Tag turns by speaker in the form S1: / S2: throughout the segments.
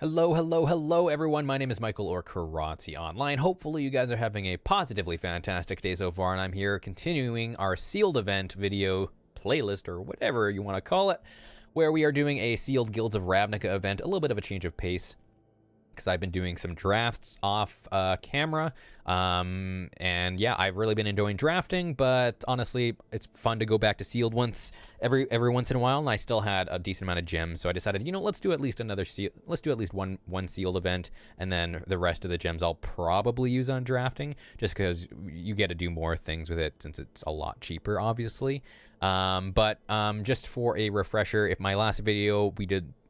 S1: Hello, hello, hello, everyone. My name is Michael or Kiratze Online. Hopefully, you guys are having a positively fantastic day so far, and I'm here continuing our sealed event video playlist, or whatever you want to call it, where we are doing a sealed Guilds of Ravnica event, a little bit of a change of pace, because I've been doing some drafts off camera. And yeah, I've really been enjoying drafting, but honestly, it's fun to go back to sealed once every once in a while, and I still had a decent amount of gems, so I decided, let's do at least one sealed event, and then the rest of the gems I'll probably use on drafting, just because you get to do more things with it since it's a lot cheaper, obviously. But just for a refresher, if my last video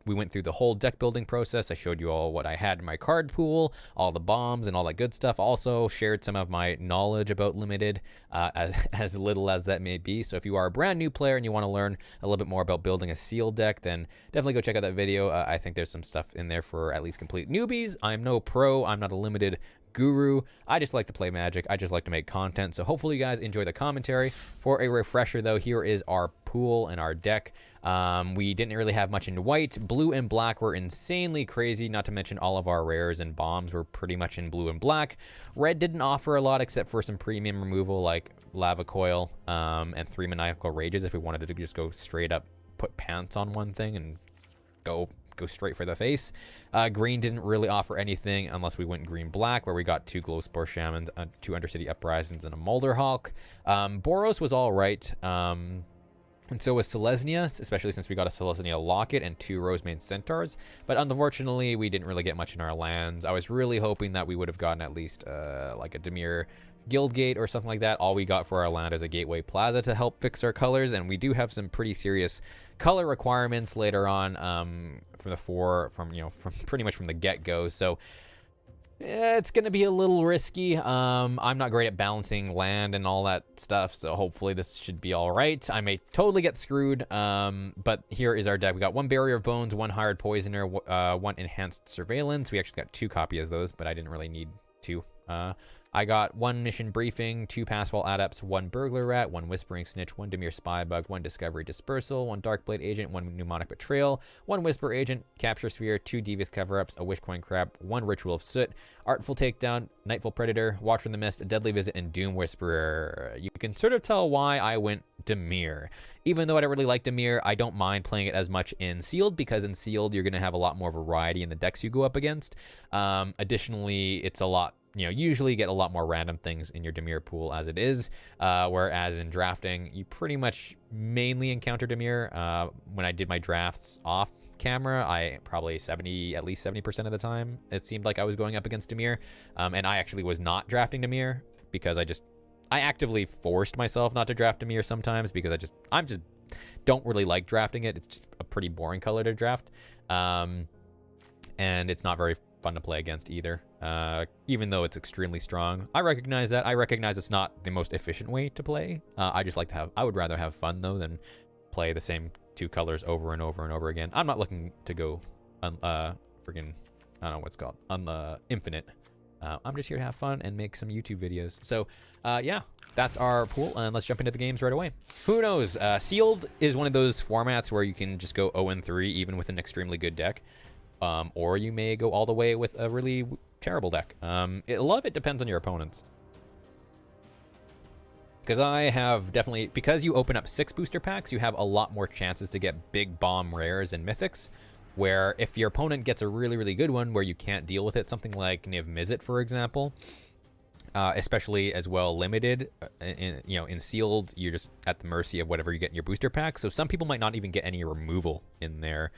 S1: we went through the whole deck building process. I showed you all what I had in my card pool, all the bombs and all that good stuff. Also shared some of my knowledge about Limited, as little as that may be. So if you are a brand new player and you want to learn a little bit more about building a sealed deck, then definitely go check out that video. I think there's some stuff in there for at least complete newbies. I'm no pro. I'm not a Limited guru. I just like to play Magic. I just like to make content. So hopefully you guys enjoy the commentary. For a refresher though, here is our pool and our deck. We didn't really have much in white. Blue and black were insanely crazy, not to mention all of our rares and bombs were pretty much in blue and black. Red didn't offer a lot except for some premium removal like Lava Coil and 3 Maniacal Rages if we wanted to just go straight up, put pants on one thing and go straight for the face. Green didn't really offer anything unless we went green-black, where we got 2 Glowspore Shamans, 2 Undercity Uprisings, and a Molderhawk. Boros was all right. And so was Selesnya, especially since we got a Selesnya Locket and 2 Rosemane Centaurs. But unfortunately, we didn't really get much in our lands. I was really hoping that we would have gotten at least like a Dimir Guildgate or something like that. All we got for our land is a Gateway Plaza to help fix our colors, and we do have some pretty serious color requirements later on from pretty much from the get-go. So it's going to be a little risky. I'm not great at balancing land and all that stuff, so hopefully this should be all right. I may totally get screwed, but here is our deck. We got 1 Barrier of Bones, 1 Hired Poisoner, 1 Enhanced Surveillance. We actually got 2 copies of those, but I didn't really need 2. I got 1 Mission Briefing, 2 Passwall Adepts, 1 Burglar Rat, 1 Whispering Snitch, 1 Dimir Spybug, 1 Discovery Dispersal, 1 Darkblade Agent, 1 Mnemonic Betrayal, 1 Whisper Agent, Capture Sphere, 2 Devious Cover-Ups, a Wishcoin Crab, 1 Ritual of Soot, Artful Takedown, Nightfall Predator, Watch from the Mist, a Deadly Visit, and Doom Whisperer. You can sort of tell why I went Dimir. Even though I don't really like Dimir, I don't mind playing it as much in Sealed, because in Sealed you're going to have a lot more variety in the decks you go up against. Additionally, it's a lot, usually get a lot more random things in your Dimir pool as it is, whereas in drafting, you pretty much mainly encounter Dimir. When I did my drafts off camera, I probably at least 70% of the time, it seemed like I was going up against Dimir, and I actually was not drafting Dimir because I actively forced myself not to draft Dimir sometimes because I just don't really like drafting it. It's just a pretty boring color to draft, and it's not very fun to play against either, even though it's extremely strong. I recognize that. I recognize it's not the most efficient way to play. I would rather have fun though than play the same 2 colors over and over and over again. I'm not looking to go I don't know what's called infinite. I'm just here to have fun and make some YouTube videos. So yeah, that's our pool, and let's jump into the games right away. Who knows? Sealed is one of those formats where you can just go 0-3 even with an extremely good deck. Or you may go all the way with a really terrible deck. A lot of it depends on your opponents. Because because you open up 6 booster packs, you have a lot more chances to get big bomb rares and mythics, where if your opponent gets a really, really good one where you can't deal with it, something like Niv Mizzet, for example, especially as well limited, in Sealed, you're just at the mercy of whatever you get in your booster pack. So some people might not even get any removal in their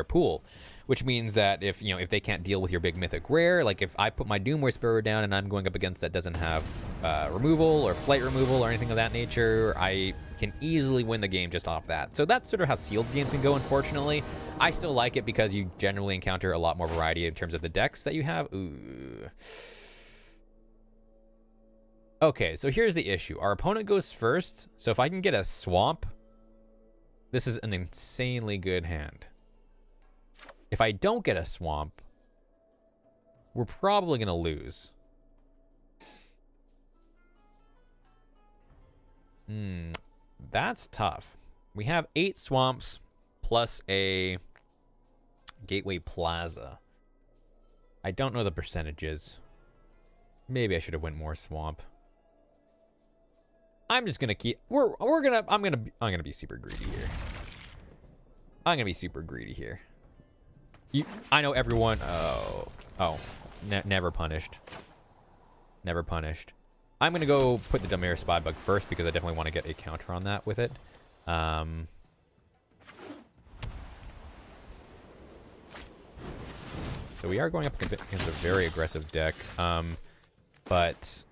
S1: pool, which means that if they can't deal with your big mythic rare, like if I put my Doom Whisperer down and I'm going up against that doesn't have removal or flight removal or anything of that nature, I can easily win the game just off that. So that's sort of how Sealed games can go, unfortunately. I still like it because you generally encounter a lot more variety in terms of the decks that you have. Ooh. Okay, so here's the issue. Our opponent goes first, so if I can get a Swamp, this is an insanely good hand. If I don't get a Swamp, we're probably going to lose. That's tough. We have 8 Swamps plus a Gateway Plaza. I don't know the percentages. Maybe I should have went more swamp. I'm just gonna keep. I'm gonna be super greedy here. I'm gonna be super greedy here. I know everyone. Never punished. Never punished. I'm gonna go put the Dimir Spybug first because I definitely want to get a counter on that with it. So we are going up against a very aggressive deck, but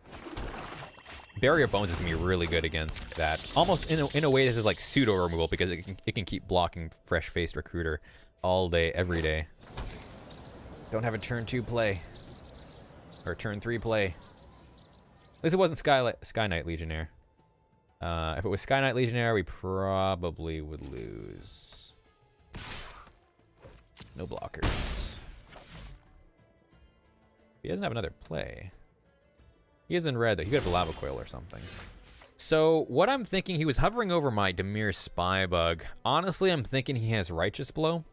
S1: Barrier Bones is gonna be really good against that. Almost in a way, this is like pseudo removal because it can keep blocking Fresh-Faced Recruiter all day, every day. Don't have a turn 2 play or turn 3 play. At least it wasn't Sky Knight Legionnaire. If it was Sky Knight Legionnaire, we probably would lose. No blockers. He doesn't have another play. He is in red, though. He could have a Lava Coil or something. So, what I'm thinking, he was hovering over my Dimir Spybug. Honestly, I'm thinking he has Righteous Blow.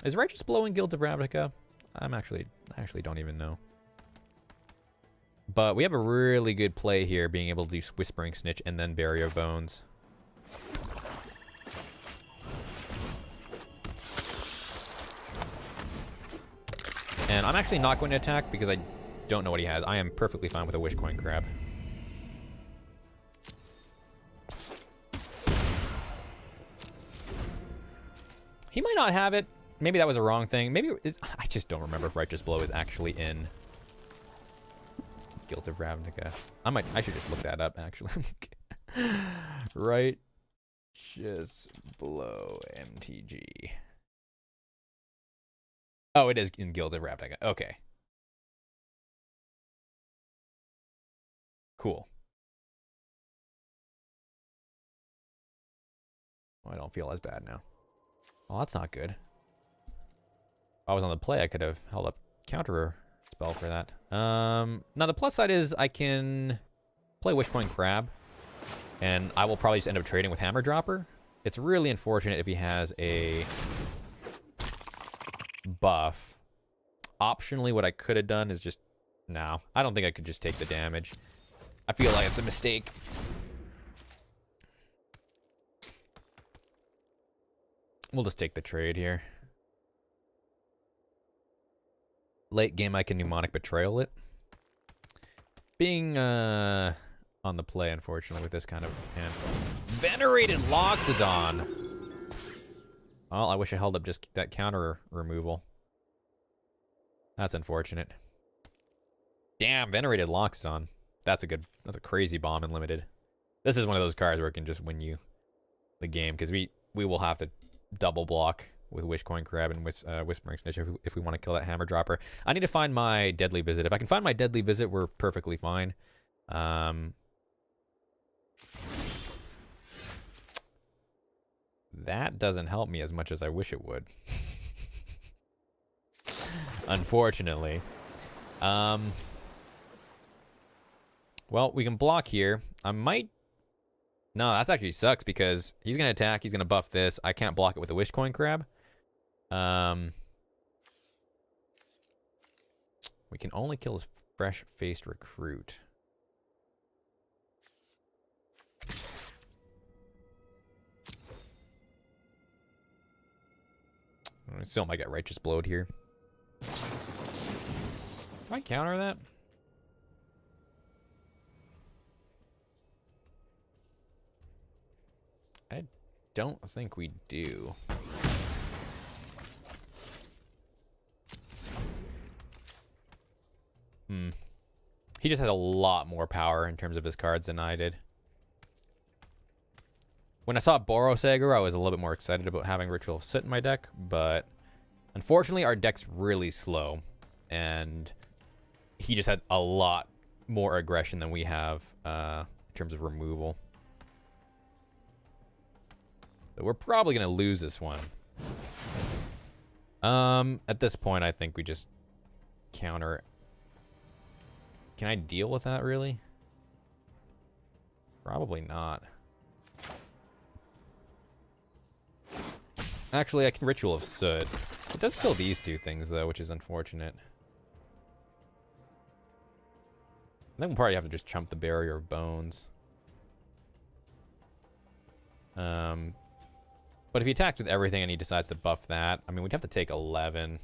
S1: Is Righteous Blow in Guilds of Ravnica? I actually don't even know. But we have a really good play here, being able to do Whispering Snitch and then Barrier Bones. And I'm actually not going to attack because I don't know what he has. I am perfectly fine with a Wishcoin Crab. He might not have it. Maybe that was a wrong thing. Maybe I just don't remember if Righteous Blow is actually in Guilds of Ravnica. I should just look that up, actually. Righteous Blow MTG. Oh, it is in Guilds of Ravnica. Okay. Cool. Oh, I don't feel as bad now. Well, that's not good. If I was on the play, I could have held up counter spell for that. Now the plus side is I can play Wishcoin Crab, and I will probably just end up trading with Hammer Dropper. It's really unfortunate if he has a buff. Optionally, what I could have done is just... No, I don't think I could just take the damage. I feel like it's a mistake. We'll just take the trade here. Late game, I can Mnemonic Betrayal it. Being on the play, unfortunately, with this kind of hand. Venerated Loxodon! Well, I wish I held up just that counter removal. That's unfortunate. Damn, Venerated Loxodon. That's a crazy bomb in limited. This is one of those cards where it can just win you the game, because we will have to double block with Wishcoin Crab and Whispering Snitch if we want to kill that Hammer Dropper. I need to find my Deadly Visit. If I can find my Deadly Visit, we're perfectly fine. That doesn't help me as much as I wish it would. Unfortunately. Well, we can block here. I might... No, that actually sucks because he's going to attack. He's going to buff this. I can't block it with a Wishcoin Crab. We can only kill his Fresh-Faced Recruit. I still might get Righteous Blowed here. Can I counter that? I don't think we do. He just has a lot more power in terms of his cards than I did. When I saw Boros Aggro, I was a little bit more excited about having Ritual sit in my deck, but unfortunately our deck's really slow, and he just had a lot more aggression than we have in terms of removal. So we're probably going to lose this one. At this point, I think we just counter. Can I deal with that, really? Probably not. Actually, I can Ritual of Soot. It does kill these two things, though, which is unfortunate. I think we'll probably have to just chump the Barrier of Bones. But if he attacks with everything and he decides to buff that, I mean, we'd have to take 11.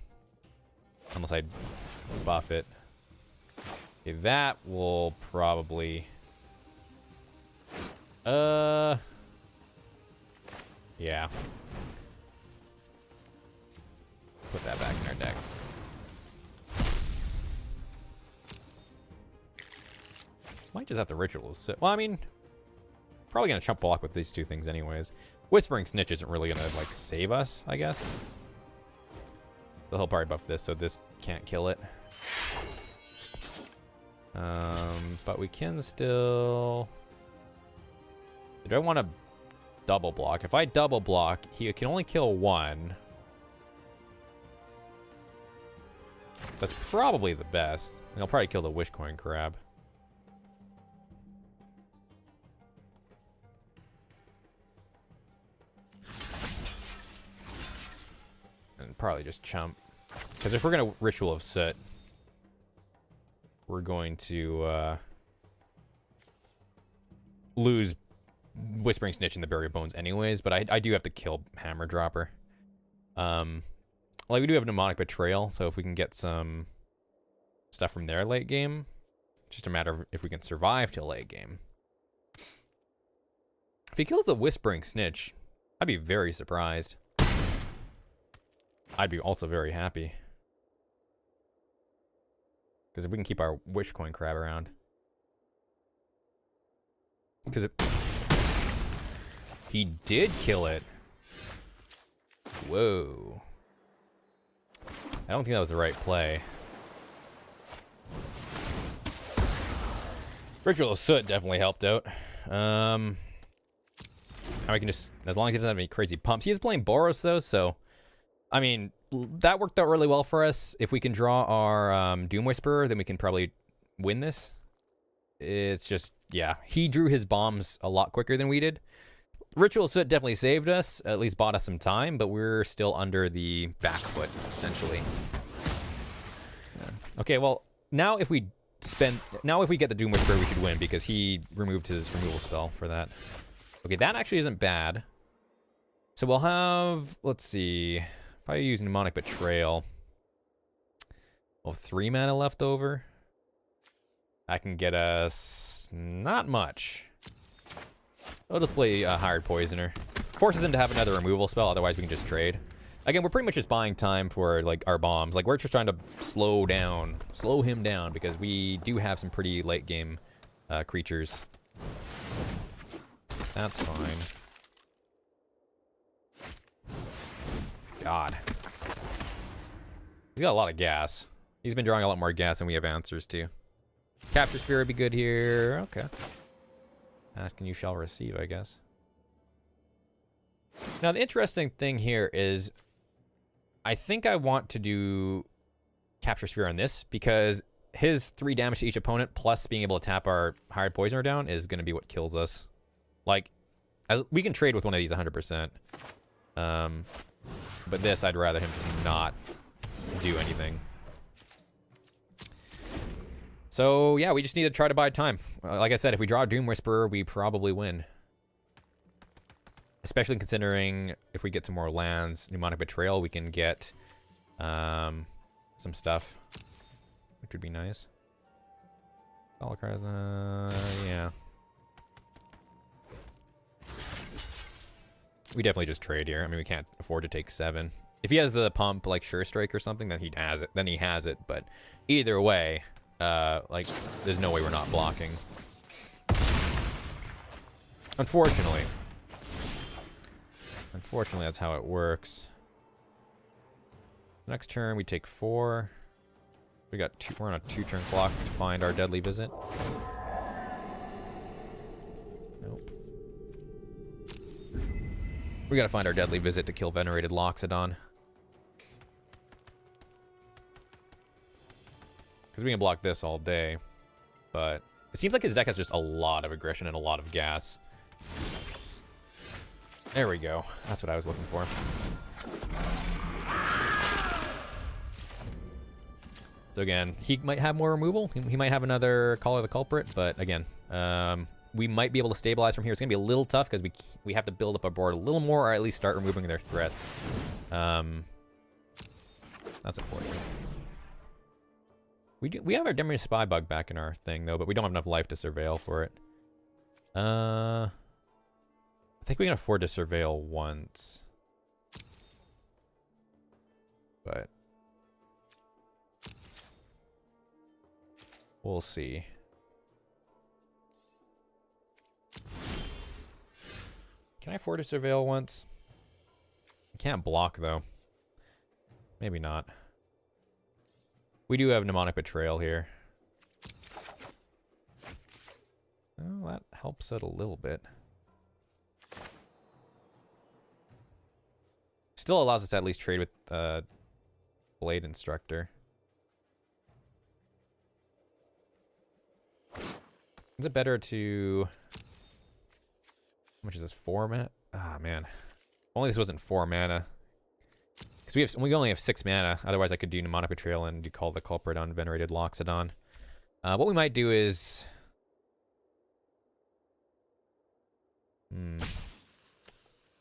S1: Unless I buff it. Okay, that will probably... Yeah. Put that back in our deck. Might just have to Ritual. Well, I mean, probably gonna chump block with these two things anyways. Whispering Snitch isn't really gonna, like, save us, I guess. So he'll probably buff this, so this can't kill it. But we can still... Do I want to double block? If I double block, he can only kill one. That's probably the best. And he'll probably kill the Wishcoin Crab. And probably just chump. Because if we're going to Ritual of Soot, we're going to lose Whispering Snitch and the Barrier of Bones anyways, but I do have to kill Hammer Dropper. Like, we do have Mnemonic Betrayal, so if we can get some stuff from their late game, it's just a matter of if we can survive till late game. If he kills the Whispering Snitch, I'd be very surprised. I'd be also very happy. Because if we can keep our Wishcoin Crab around. Because he did kill it. Whoa. I don't think that was the right play. Ritual of Soot definitely helped out. Now we can just, as long as he doesn't have any crazy pumps. He is playing Boros though, so I mean, that worked out really well for us. If we can draw our Doom Whisperer, then we can probably win this. It's just, yeah, he drew his bombs a lot quicker than we did. Ritual Soot definitely saved us, at least bought us some time, but we're still under the back foot, essentially. Yeah. Okay, well, now if we get the Doom Whisperer, we should win, because he removed his removal spell for that. Okay, that actually isn't bad. So we'll have, let's see, if I use Mnemonic Betrayal, we'll have 3 mana left over. That can get us not much. I'll just play Hired Poisoner. Forces him to have another removal spell, otherwise we can just trade. Again, we're pretty much just buying time for, like, our bombs. Like, we're just trying to slow him down, because we do have some pretty late game creatures. That's fine. God. He's got a lot of gas. He's been drawing a lot more gas than we have answers to. Capture Sphere would be good here. Okay. Ask and you shall receive, I guess. Now, the interesting thing here is I think I want to do Capture Sphere on this, because his 3 damage to each opponent plus being able to tap our Hired Poisoner down is going to be what kills us. Like, we can trade with one of these 100%. But this, I'd rather him just not do anything. So, yeah, we just need to try to buy time. Like I said, if we draw Doom Whisperer, we probably win. Especially considering if we get some more lands, Mnemonic Betrayal, we can get some stuff, which would be nice. Yeah. We definitely just trade here. I mean, we can't afford to take 7. If he has the pump, like Sure Strike or something, then he has it. Then he has it. But either way, like, there's no way we're not blocking. Unfortunately. Unfortunately, that's how it works. Next turn, we take 4. We're on a 2-turn clock to find our Deadly Visit. Nope. We gotta find our Deadly Visit to kill Venerated Loxodon. Because we can block this all day. But it seems like his deck has just a lot of aggression and a lot of gas. There we go. That's what I was looking for. So again, he might have more removal. He might have another Call of the Culprit, but again, we might be able to stabilize from here. It's going to be a little tough because we have to build up our board a little more, or at least start removing their threats. That's unfortunate. We have our Demir Spy Bug back in our thing, though, but we don't have enough life to surveil for it. I think we can afford to surveil once. But we'll see. Can I afford to surveil once? I can't block, though. Maybe not. We do have Mnemonic Betrayal here. Well, that helps it a little bit. Still allows us to at least trade with Blade Instructor. Is it better to... How much is this? 4 mana? Ah, man. Only this wasn't 4 mana. Because we only have 6 mana. Otherwise, I could do Mnemonic Betrayal and do Call the Culprit on Venerated Loxodon. What we might do is...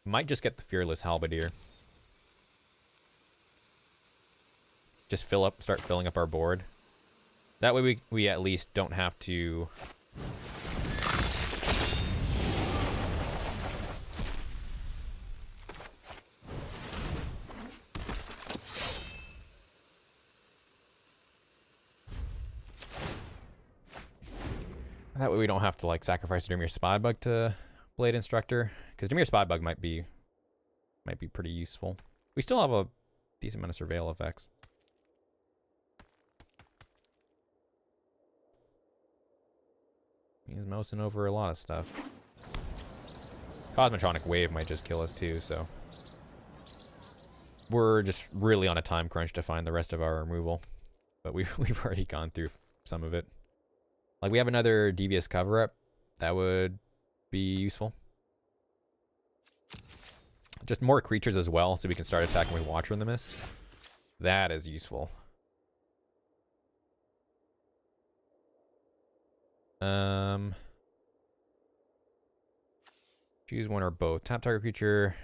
S1: Might just get the Fearless Halberdier. Just start filling up our board. That way we at least don't have to... That way we don't have to like sacrifice Demir Spy Bug to Blade Instructor, because Demir Spy Bug might be pretty useful. We still have a decent amount of surveil effects. He's mousing over a lot of stuff. Cosmotronic Wave might just kill us too, so we're just really on a time crunch to find the rest of our removal. But we've already gone through some of it. Like, we have another Devious Cover-Up. That would be useful. Just more creatures as well, so we can start attacking with Watcher in the Mist. That is useful. Choose one or both. Tap target creature.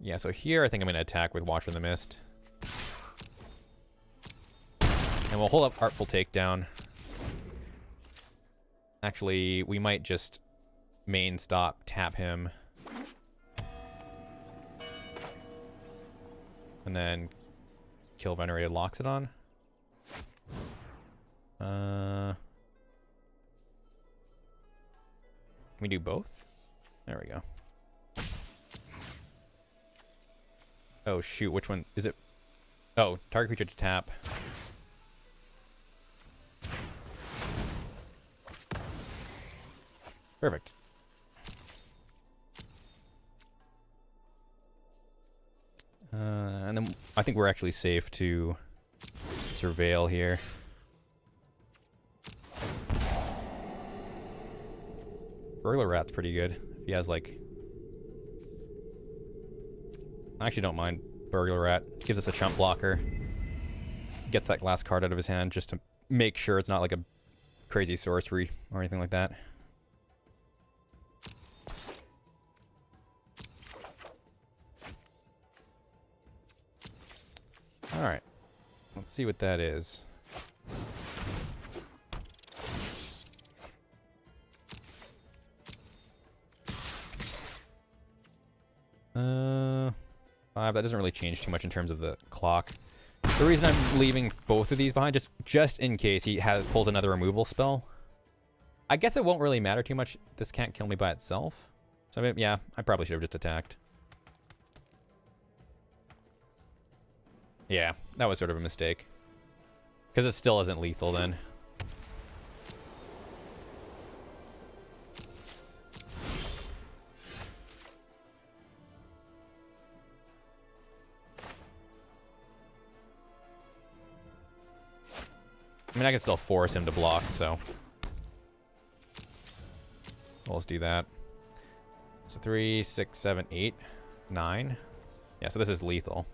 S1: Yeah, so here I think I'm going to attack with Watcher in the Mist. And we'll hold up Artful Takedown. Actually, we might just main stop, tap him. And then kill Venerated Loxodon. Can we do both? There we go. Oh shoot, which one is it? Oh, target creature to tap. Perfect. And then I think we're actually safe to surveil here. Burglar Rat's pretty good. If he has like... I actually don't mind Burglar Rat. Gives us a chump blocker. Gets that last card out of his hand just to make sure it's not like a crazy sorcery or anything like that. Alright. Let's see what that is. Five. That doesn't really change too much in terms of the clock. The reason I'm leaving both of these behind, just in case he pulls another removal spell. I guess it won't really matter too much. This can't kill me by itself. So, I mean, yeah, I probably should have just attacked. Yeah, that was sort of a mistake. Because it still isn't lethal then. I mean, I can still force him to block, so... We'll just do that. So 3, 6, 7, 8, 9. Yeah, so this is lethal.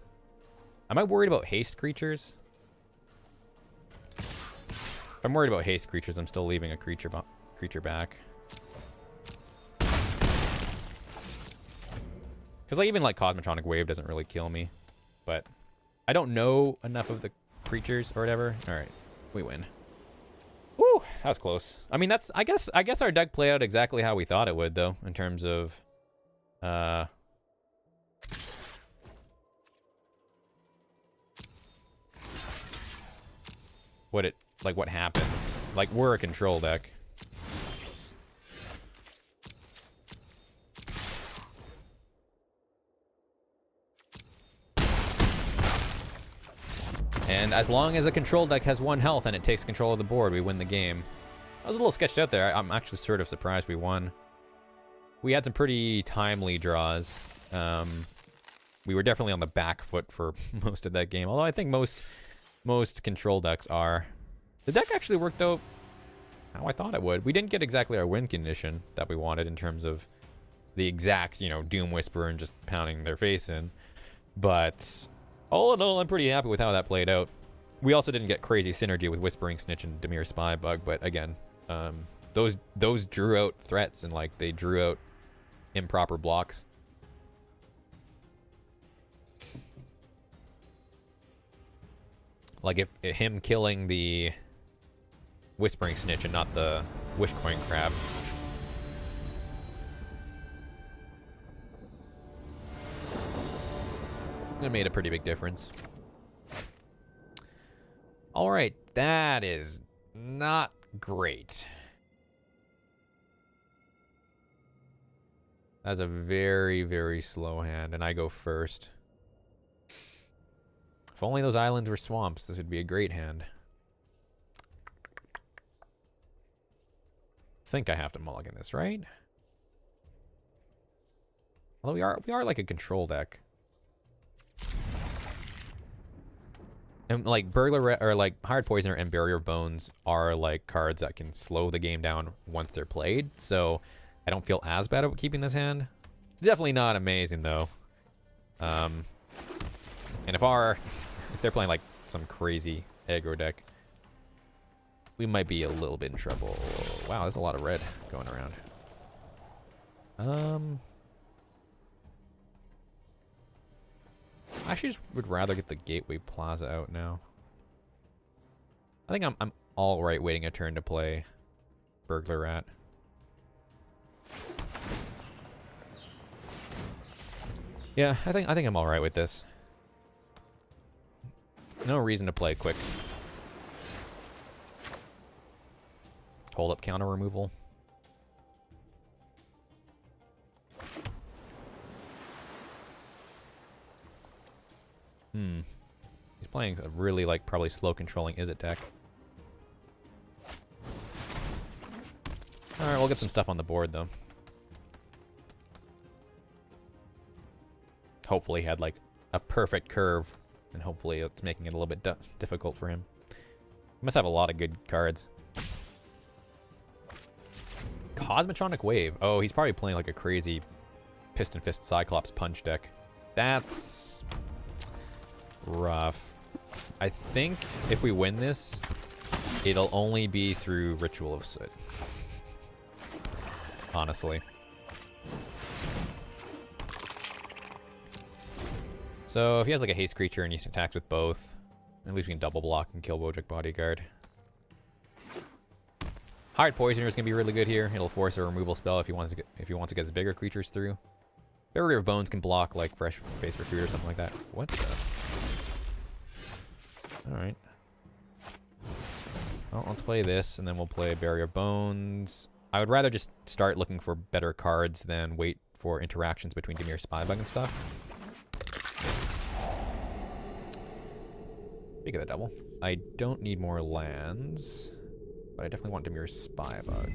S1: Am I worried about haste creatures? If I'm worried about haste creatures, I'm still leaving a creature back. Because like, even like Cosmotronic Wave doesn't really kill me. But I don't know enough of the creatures or whatever. Alright, we win. Woo, that was close. I mean, I guess our deck played out exactly how we thought it would, though, in terms of what happens. Like, we're a control deck. And as long as a control deck has 1 health and it takes control of the board, we win the game. I was a little sketched out there. I'm actually sort of surprised we won. We had some pretty timely draws. We were definitely on the back foot for most of that game, although I think most control decks are. The deck actually worked out how I thought it would. We didn't get exactly our win condition that we wanted in terms of the exact, you know, Doom Whisperer and just pounding their face in. But all in all, I'm pretty happy with how that played out. We also didn't get crazy synergy with Whispering Snitch and Dimir Spybug, but again, those drew out threats and like they drew out improper blocks. Like if him killing the Whispering Snitch and not the Wishcoin Crab. That made a pretty big difference. All right, that is not great. That's a very, very slow hand, and I go first. If only those islands were swamps, this would be a great hand. I think I have to mulligan this, right? Although we are like a control deck. And like or like Hired Poisoner and Barrier of Bones are like cards that can slow the game down once they're played. So I don't feel as bad about keeping this hand. It's definitely not amazing though. And if they're playing like some crazy aggro deck, we might be a little bit in trouble. Wow, there's a lot of red going around. I actually just would rather get the Gateway Plaza out now. I think I'm all right waiting a turn to play Burglar Rat. Yeah, I think I'm all right with this. No reason to play quick. Hold up counter removal. He's playing a really, like, probably slow controlling Izzet deck. Alright, we'll get some stuff on the board, though. Hopefully he had, like, a perfect curve, and hopefully it's making it a little bit difficult for him. He must have a lot of good cards. Cosmotronic Wave. Oh, he's probably playing, like, a crazy Piston Fist Cyclops Punch deck. That's rough. I think if we win this, it'll only be through Ritual of Soot. Honestly. So if he has like a haste creature and he attacks with both, at least we can double block and kill Wojak Bodyguard. Hired Poisoner is gonna be really good here. It'll force a removal spell if he wants to get his bigger creatures through. Barrier of Bones can block like Fresh Face Recruit or something like that. What the? Alright. Well, let's play this, and then we'll play Barrier of Bones. I would rather just start looking for better cards than wait for interactions between Dimir Spybug and stuff. Speak of the devil. I don't need more lands, but I definitely want Dimir Spybug.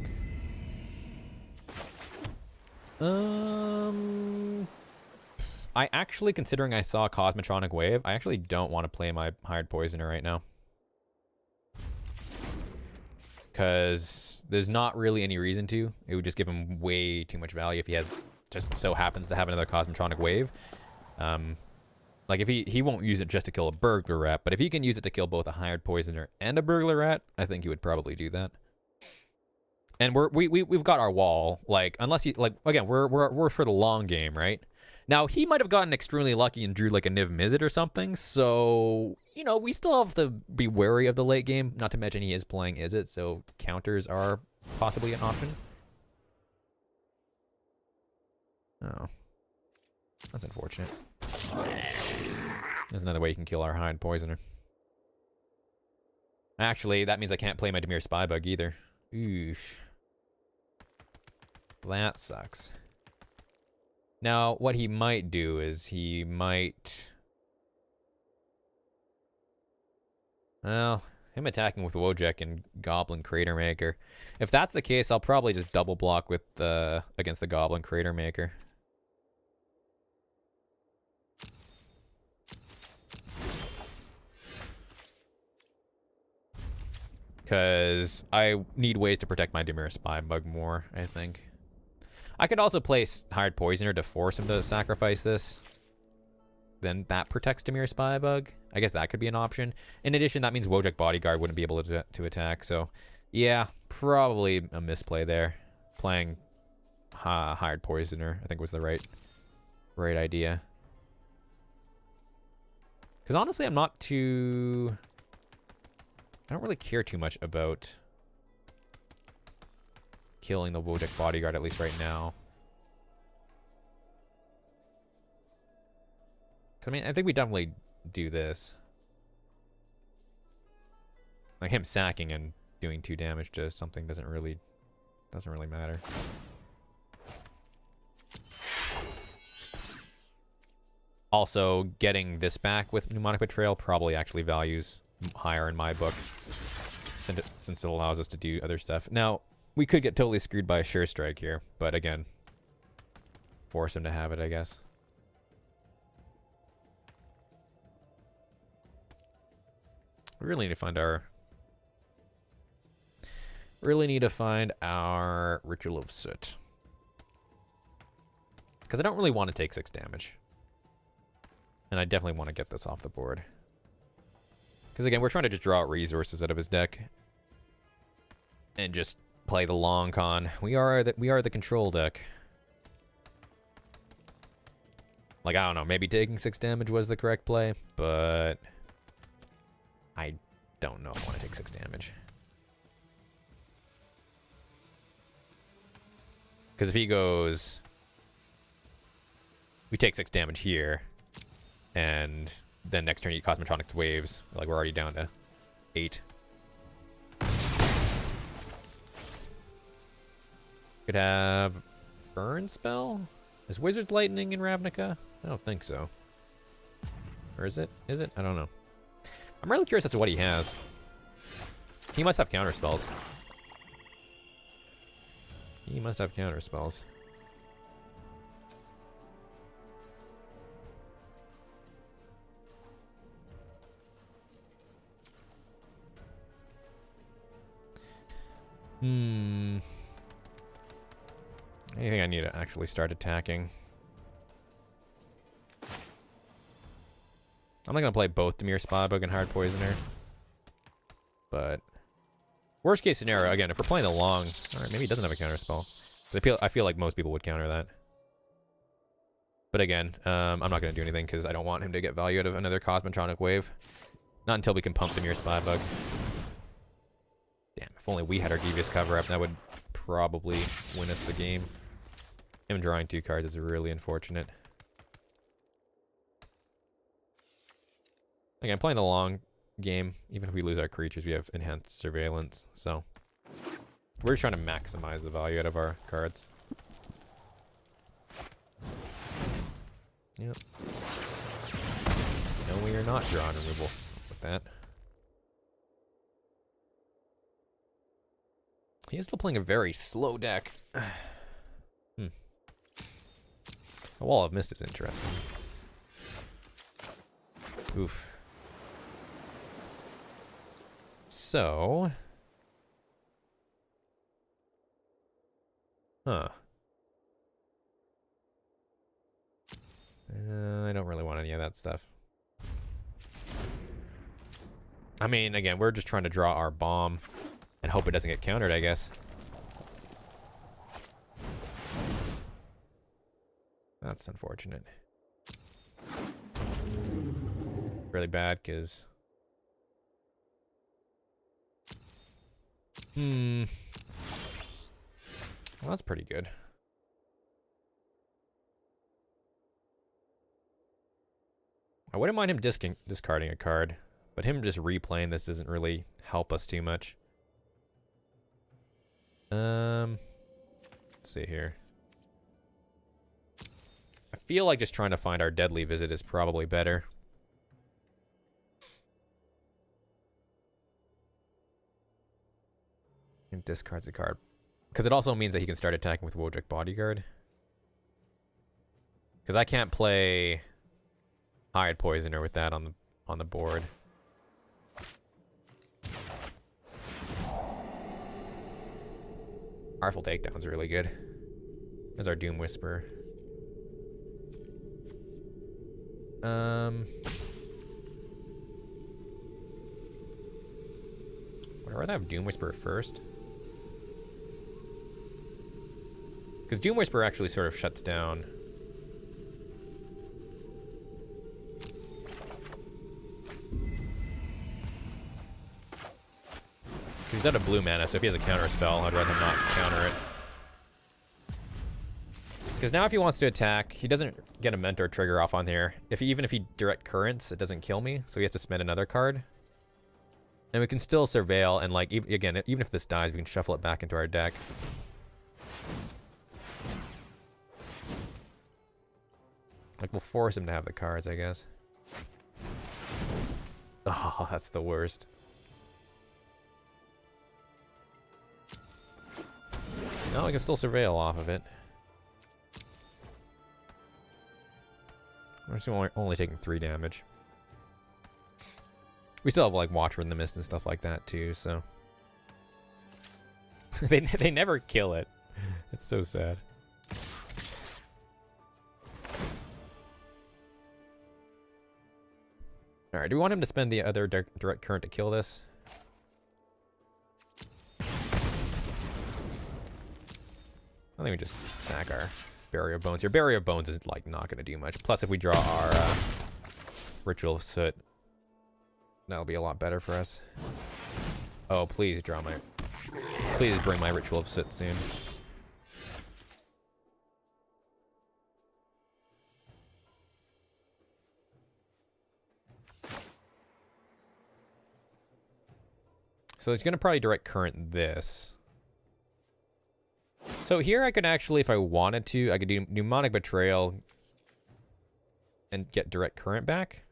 S1: I actually, considering I saw Cosmotronic Wave, I actually don't want to play my Hired Poisoner right now. Because there's not really any reason to. It would just give him way too much value if he has just so happens to have another Cosmotronic Wave. Like, if he won't use it just to kill a burglar rat, but if he can use it to kill both a hired poisoner and a burglar rat, I think he would probably do that. And we've got our wall. Like, unless he, like, again, we're for the long game, right? Now, he might have gotten extremely lucky and drew like a Niv Mizzet or something, so, you know, we still have to be wary of the late game. Not to mention he is playing Izzet, so counters are possibly an option. Oh. That's unfortunate. There's another way you can kill our Hired Poisoner. Actually, that means I can't play my Dimir Spybug either. Oof. That sucks. Now, what he might do is he might... Well, him attacking with Wojek and Goblin Crater Maker. If that's the case, I'll probably just double block with against the Goblin Crater Maker. Because I need ways to protect my Dimir Spybug more, I think. I could also place Hired Poisoner to force him to sacrifice this. Then that protects Dimir Spybug. I guess that could be an option. In addition, that means Wojek Bodyguard wouldn't be able to attack. So, yeah, probably a misplay there. Playing Hired Poisoner, I think, was the right idea. Because honestly, I'm not too... I don't really care too much about killing the Wojek Bodyguard, at least right now. I mean, I think we definitely do this. Like, him sacking and doing 2 damage to something doesn't really matter. Also, getting this back with Mnemonic Betrayal probably actually values higher in my book, since it allows us to do other stuff. Now, we could get totally screwed by a Sure Strike here, but again, force him to have it, I guess. We really need to find our Ritual of Soot. Because I don't really want to take 6 damage. And I definitely want to get this off the board. Because again, we're trying to just draw out resources out of his deck. And just play the long con. We are the control deck. Like, I don't know, maybe taking 6 damage was the correct play, but I don't know if I want to take 6 damage. Because if he goes... We take 6 damage here, and then next turn you Cosmotronics Waves. Like, we're already down to 8. Could have Burn Spell? Is Wizard's Lightning in Ravnica? I don't think so. Or is it? Is it? I don't know. I'm really curious as to what he has. He must have counter spells. He must have counter spells. I think I need to actually start attacking. I'm not going to play both Dimir Spybug and Hired Poisoner. But worst case scenario, again, if we're playing the long... Alright, maybe he doesn't have a counter spell. I feel like most people would counter that. But again, I'm not going to do anything because I don't want him to get value out of another Cosmotronic Wave. Not until we can pump Dimir Spybug. Damn, if only we had our Devious cover up, that would probably win us the game. Him drawing 2 cards is really unfortunate. Again, playing the long game, even if we lose our creatures, we have enhanced surveillance, so we're just trying to maximize the value out of our cards. Yep. No, we are not drawing removal with that. He is still playing a very slow deck. The Wall of Mist is interesting. Oof. So... Huh. that stuff. I mean, again, we're just trying to draw our bomb and hope it doesn't get countered, I guess. That's unfortunate. Really bad, because... Well, that's pretty good. I wouldn't mind him discarding a card, but him just replaying this doesn't really help us too much. Let's see here. I feel like just trying to find our Deadly Visit is probably better. And discards a card. Because it also means that he can start attacking with Wodrick Bodyguard. Because I can't play Hide Poisoner with that on the board. Artful Takedown's really good. There's our Doom Whisperer. Would I rather have Doom Whisperer first? Because Doom Whisperer actually sort of shuts down. He's out of blue mana, so if he has a counter spell, I'd rather not counter it. Because now if he wants to attack, he doesn't get a Mentor trigger off on here. Even if he direct currents, it doesn't kill me, so he has to spend another card. And we can still surveil, and like, again, even if this dies, we can shuffle it back into our deck. Like, we'll force him to have the cards, I guess. Oh, that's the worst. No, I can still surveil off of it. We're just only taking 3 damage. We still have, like, Watcher in the Mist and stuff like that, too, so... they never kill it. It's so sad. Alright, do we want him to spend the other direct current to kill this? I think we just sack our Barrier of Bones here. Barrier of Bones is, like, not going to do much. Plus, if we draw our Ritual of Soot, that'll be a lot better for us. Oh, please draw my... Please bring my Ritual of Soot soon. So it's going to probably direct current this. So here I could actually, if I wanted to, I could do Mnemonic Betrayal and get direct current back.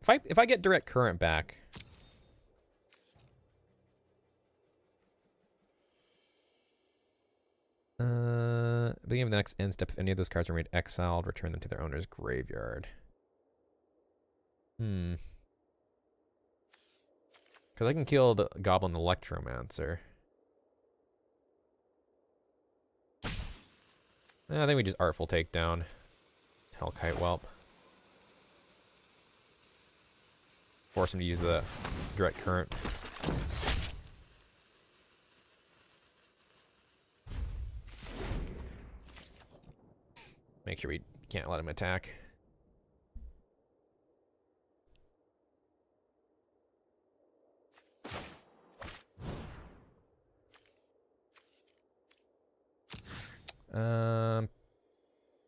S1: If I get direct current back, beginning of the next end step, if any of those cards are made exiled, return them to their owner's graveyard. Because I can kill the Goblin Electromancer. I think we just Artful Takedown. Hellkite Whelp. Force him to use the direct current. Make sure we can't let him attack.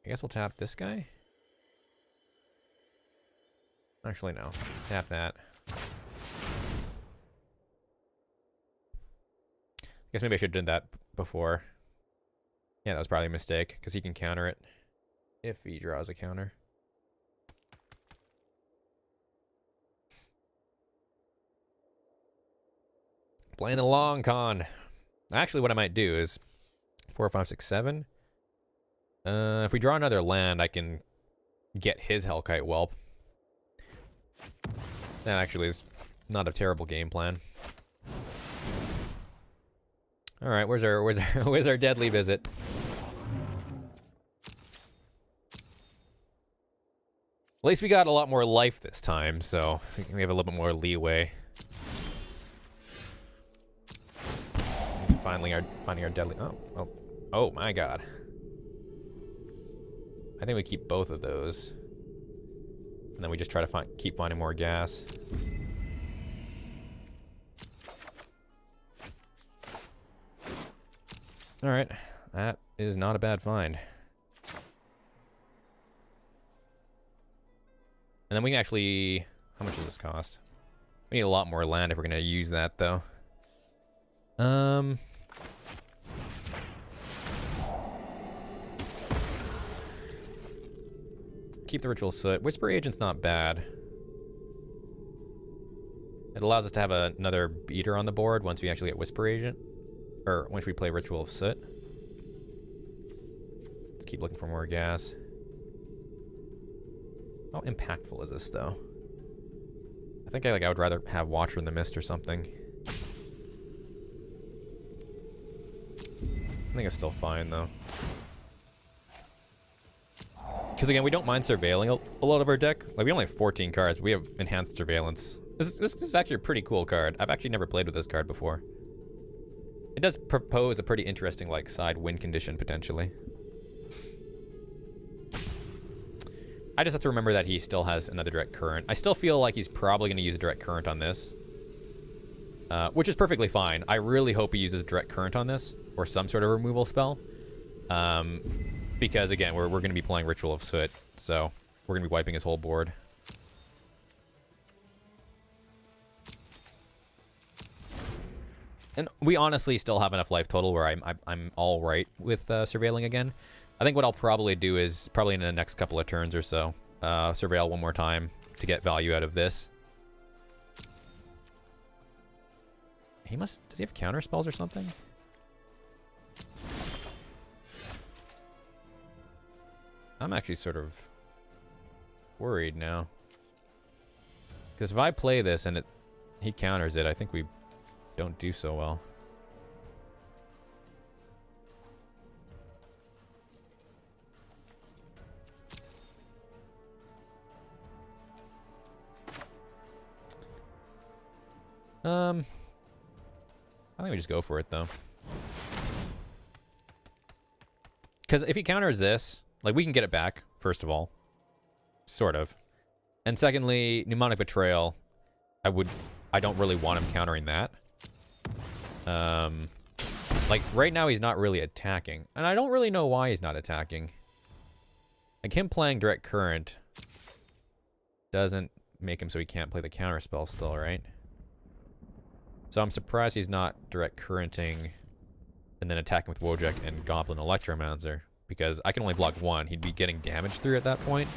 S1: I guess we'll tap this guy. Actually, no. Tap that. I guess maybe I should have done that before. Yeah, that was probably a mistake, because he can counter it if he draws a counter. Playing the long con. Actually, what I might do is 4, 5, 6, 7. If we draw another land, I can get his Hellkite Whelp. That actually is not a terrible game plan. All right, where's our Deadly Visit? At least we got a lot more life this time, so we have a little bit more leeway. Finding our deadly... Oh my god. I think we keep both of those. And then we just try to keep finding more gas. Alright, that is not a bad find. And then we can actually... How much does this cost? We need a lot more land if we're going to use that, though. Keep the ritual soot. Whisper Agent's not bad. It allows us to have another beater on the board once we actually get Whisper Agent. Or once we play Ritual of Soot. Let's keep looking for more gas. How impactful is this, though? I think I would rather have Watcher in the Mist or something. I think it's still fine, though. Because, again, we don't mind surveilling a lot of our deck. Like, we only have 14 cards, but we have Enhanced Surveillance. This is actually a pretty cool card. I've actually never played with this card before. It does propose a pretty interesting, like, side win condition, potentially. I just have to remember that he still has another Direct Current. I still feel like he's probably going to use a Direct Current on this. Which is perfectly fine. I really hope he uses Direct Current on this, or some sort of removal spell. Because, again, we're going to be playing Ritual of Soot, so we're going to be wiping his whole board. And we honestly still have enough life total where I'm all right with surveilling again. I think what I'll probably do is, probably in the next couple of turns or so, surveil one more time to get value out of this. Does he have counter spells or something? I'm actually sort of worried now. Because if I play this and he counters it, I think we don't do so well. I think we just go for it, though. Because if he counters this, like, we can get it back, first of all. Sort of. And secondly, Mnemonic Betrayal, I don't really want him countering that. Like, right now he's not really attacking. And I don't really know why he's not attacking. Like, him playing Direct Current doesn't make him so he can't play the counter spell still, right? So I'm surprised he's not Direct Currenting and then attacking with Wojak and Goblin Electromancer. Because I can only block one. He'd be getting damage through at that point.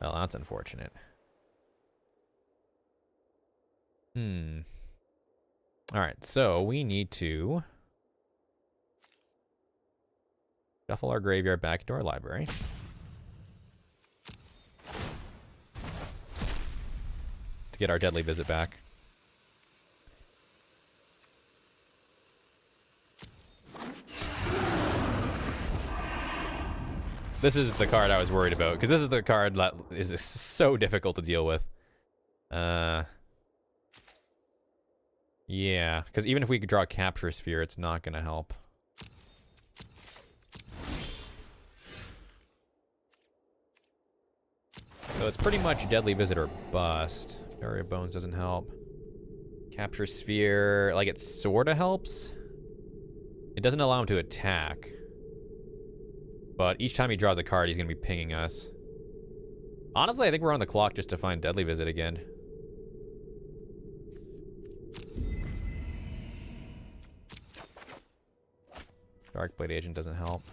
S1: Well, that's unfortunate. Alright, so we need to shuffle our graveyard back into our library. To get our Deadly Visit back. This is the card I was worried about, because this is the card that is so difficult to deal with. Yeah, because even if we could draw a Capture Sphere, it's not going to help. So it's pretty much Deadly Visit or bust. Area Bones doesn't help. Capture Sphere, like, it sort of helps. It doesn't allow him to attack. But each time he draws a card, he's going to be pinging us. Honestly, I think we're on the clock just to find Deadly Visit again. Darkblade Agent doesn't help.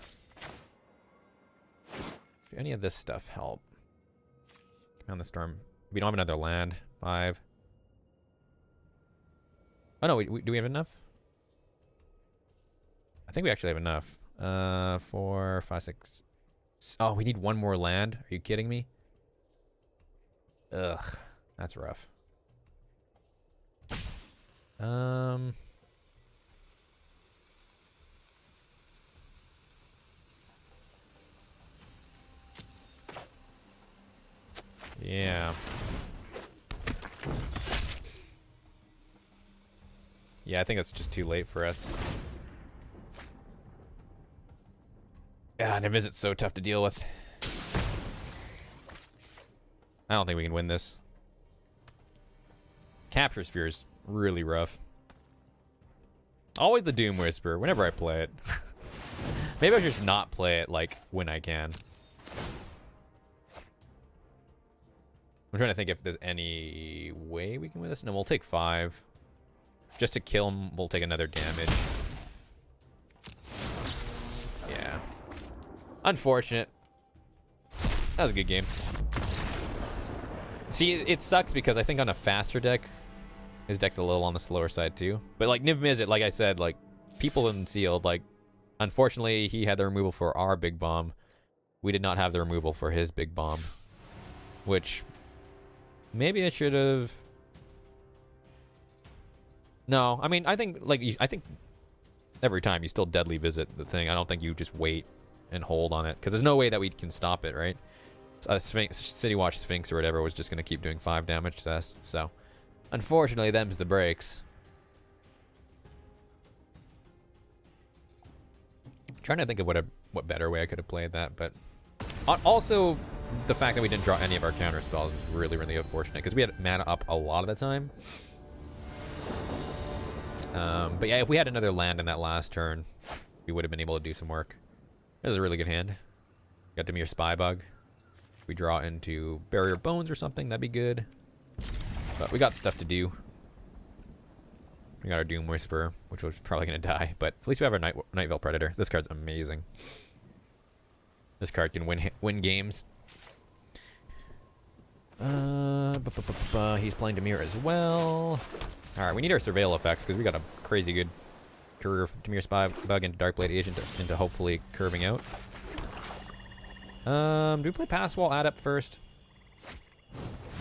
S1: Do any of this stuff help? Command the Storm. We don't have another land. 5. Oh no, do we have enough? I think we actually have enough. 4, 5, 6. Oh, we need one more land. Are you kidding me? Ugh, that's rough. Yeah. Yeah, I think that's just too late for us. Yeah, and Visit's so tough to deal with. I don't think we can win this. Capture Sphere is really rough. Always the Doom Whisper, whenever I play it. Maybe I should just not play it, like, when I can. I'm trying to think if there's any way we can win this. No, we'll take 5. Just to kill him, we'll take another damage. Yeah. Unfortunate. That was a good game. See, it sucks because I think on a faster deck, his deck's a little on the slower side too. But like Niv Mizzet, like I said, like people in Sealed, like unfortunately he had the removal for our big bomb. We did not have the removal for his big bomb. Which maybe I should have. No, I mean I think like I think every time you still deadly visit the thing. I don't think you just wait and hold on it because there's no way that we can stop it, right? Sphinx, City Watch Sphinx or whatever was just going to keep doing 5 damage to us. So, unfortunately, them's the breaks. Trying to think of what better way I could have played that, but also the fact that we didn't draw any of our counter spells was really, really unfortunate because we had mana up a lot of the time. But yeah, if we had another land in that last turn, we would have been able to do some work. This is a really good hand. Got Dimir Spybug. We draw into Barrier Bones or something, that'd be good. But we got stuff to do. We got our Doom Whisperer, which was probably going to die, but at least we have our Night Veil Predator. This card's amazing. This card can win games. He's playing Dimir as well. Alright, we need our Surveil effects because we got a crazy good career from Dimir Spybug into Darkblade Agent into hopefully curving out. Do we play Pass Wall Adept first?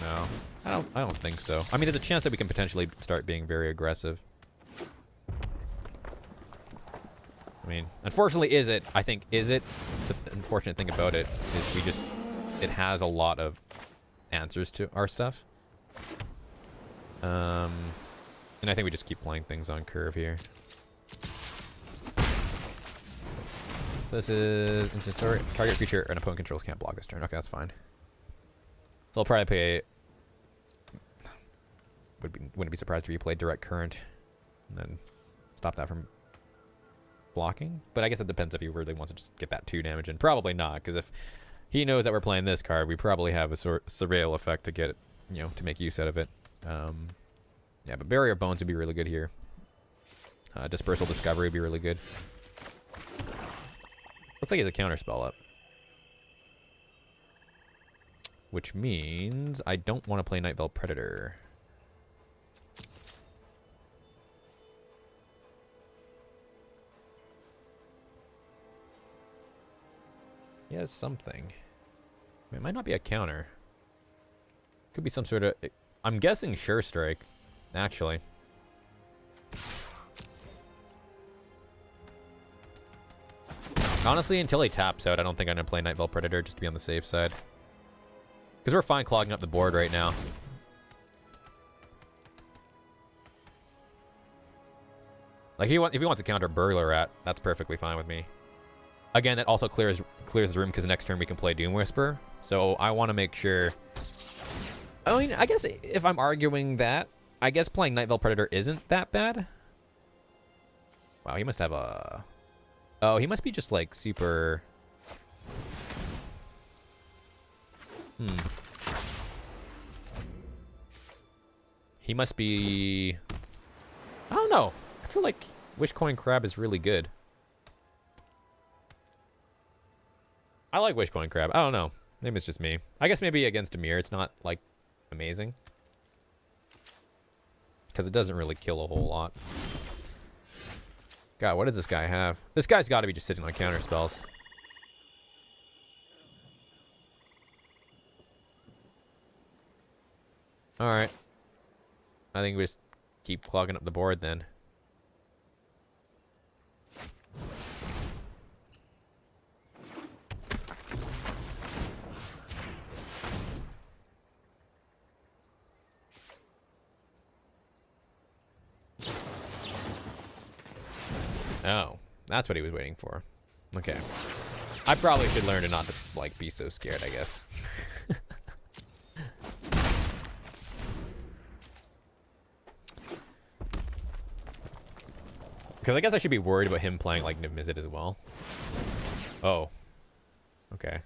S1: No, I don't think so. I mean, there's a chance that we can potentially start being very aggressive. I mean, unfortunately, I think the unfortunate thing about it is it has a lot of answers to our stuff. And I think we just keep playing things on curve here. So this is instant story. Target creature an opponent controls can't block this turn. Okay, that's fine. So I'll probably play. Wouldn't be surprised if you played Direct Current, and then stop that from blocking. But I guess it depends if he really wants to just get that 2 damage in. Probably not, because if he knows that we're playing this card, we probably have a surveil effect to get it, to make use out of it. Yeah, but Barrier Bones would be really good here. Dispersal Discovery would be really good. Looks like he has a counter spell up. Which means I don't want to play Night Veil Predator. He has something. I mean, it might not be a counter. Could be some sort of... I'm guessing Sure Strike, actually. Honestly, until he taps out, I don't think I'm going to play Night Veil Predator just to be on the safe side. Because we're fine clogging up the board right now. Like, if he wants to counter Burglar Rat, that's perfectly fine with me. Again, that also clears the room because next turn we can play Doom Whisper. So I want to make sure... I mean, I guess if I'm arguing that, I guess playing Night Veil Predator isn't that bad. Wow, he must have a... Oh, he must be just, like, super... He must be... I don't know. I feel like Wishcoin Crab is really good. I like Wishcoin Crab. I don't know. Maybe it's just me. I guess maybe against Dimir it's not, like, amazing. Because it doesn't really kill a whole lot. God, what does this guy have? This guy's got to be just sitting on counter spells. Alright. I think we just keep clogging up the board then. Oh, that's what he was waiting for. Okay. I probably should learn to not to, like, be so scared, I guess. Because I guess I should be worried about him playing, like, Niv Mizzet as well. Oh. Okay.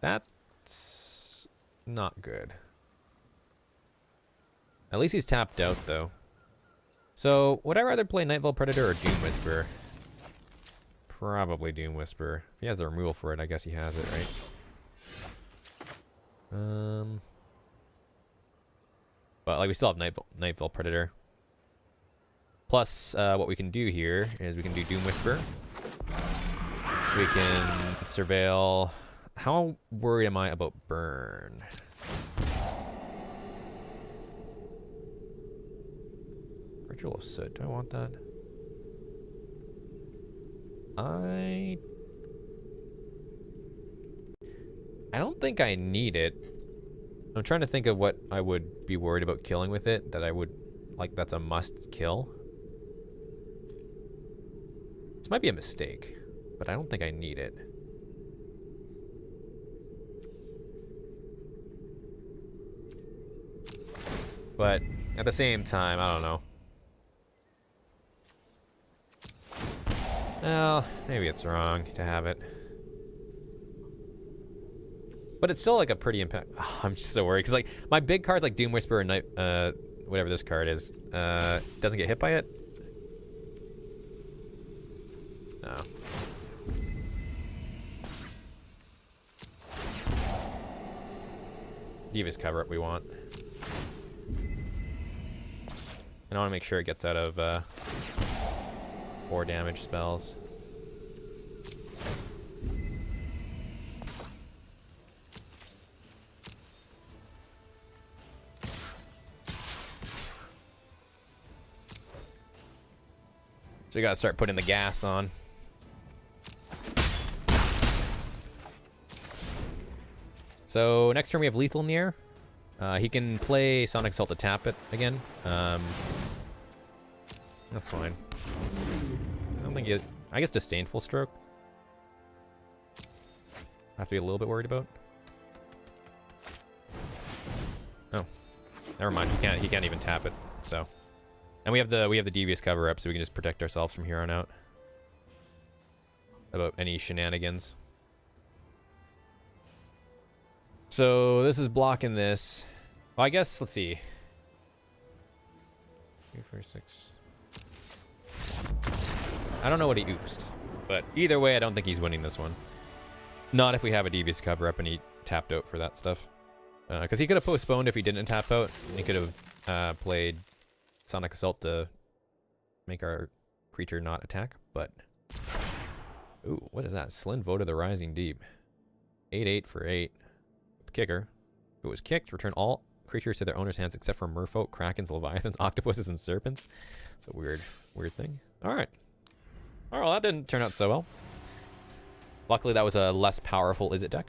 S1: That's not good. At least he's tapped out, though. So, would I rather play Nightveil Predator or Doom Whisper? Probably Doom Whisper. If he has the removal for it, I guess he has it, right? But, like, we still have Nightveil Predator. Plus, what we can do here is we can do Doom Whisper. We can surveil... How worried am I about burn? Ritual of Soot. Do I want that? I don't think I need it. I'm trying to think of what I would be worried about killing with it. That I would... Like, that's a must kill. This might be a mistake. But I don't think I need it. But at the same time, I don't know. Well, maybe it's wrong to have it. But it's still like a pretty impact. Oh, I'm just so worried because like my big cards like Doom Whisper and Night, whatever this card is, doesn't get hit by it. No. Diva's cover up we want. And I want to make sure it gets out of 4 damage spells. So we gotta start putting the gas on. So next turn we have Lethal in the air. He can play Sonic Assault to tap it again. That's fine. I don't think he has, I guess Disdainful Stroke. I have to be a little bit worried about. Oh, never mind. He can't even tap it. So, and we have the Devious cover up, so we can just protect ourselves from here on out about any shenanigans. So this is blocking this. Well, I guess let's see. 3, 4, 6. I don't know what he oopsed, but either way, I don't think he's winning this one. Not if we have a Devious cover up and he tapped out for that stuff. Because he could have postponed if he didn't tap out. He could have played Sonic Assault to make our creature not attack, but... Ooh, what is that? Slin Vote of the Rising Deep. 8/8 for 8. Kicker. If it was kicked, return all creatures to their owner's hands except for merfolk, krakens, leviathans, octopuses, and serpents. It's a weird thing. Alright. Alright, well, that didn't turn out so well. Luckily, that was a less powerful Izzet deck.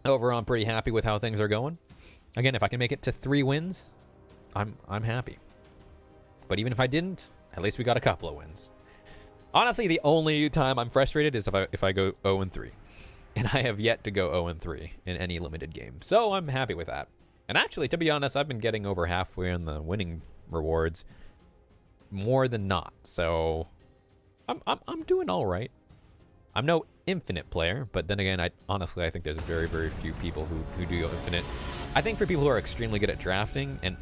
S1: Overall, I'm pretty happy with how things are going. Again, if I can make it to 3 wins, I'm happy. But even if I didn't, at least we got a couple of wins. Honestly, the only time I'm frustrated is if I go 0-3. And I have yet to go 0-3 in any limited game. So I'm happy with that. And actually, to be honest, I've been getting over halfway on the winning rewards more than not. So I'm doing all right. I'm no infinite player, but then again, honestly I think there's very, very few people who do go infinite. I think for people who are extremely good at drafting and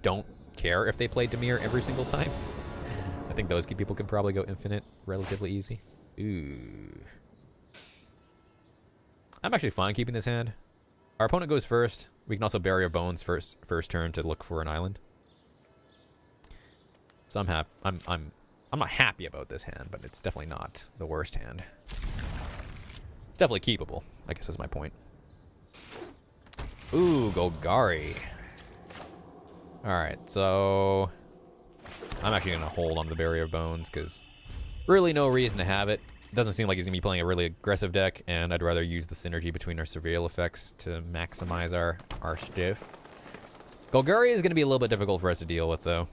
S1: don't care if they play Dimir every single time, I think those people could probably go infinite relatively easy. Ooh. I'm actually fine keeping this hand. Our opponent goes first. We can also bury our bones first turn to look for an island. So I'm happy. I'm not happy about this hand, but it's definitely not the worst hand. It's definitely keepable, I guess is my point. Ooh, Golgari. Alright, so I'm actually gonna hold on to the Barrier of Bones because really no reason to have it. Doesn't seem like he's gonna be playing a really aggressive deck, and I'd rather use the synergy between our surveil effects to maximize our stiff. Golgari is going to be a little bit difficult for us to deal with, though.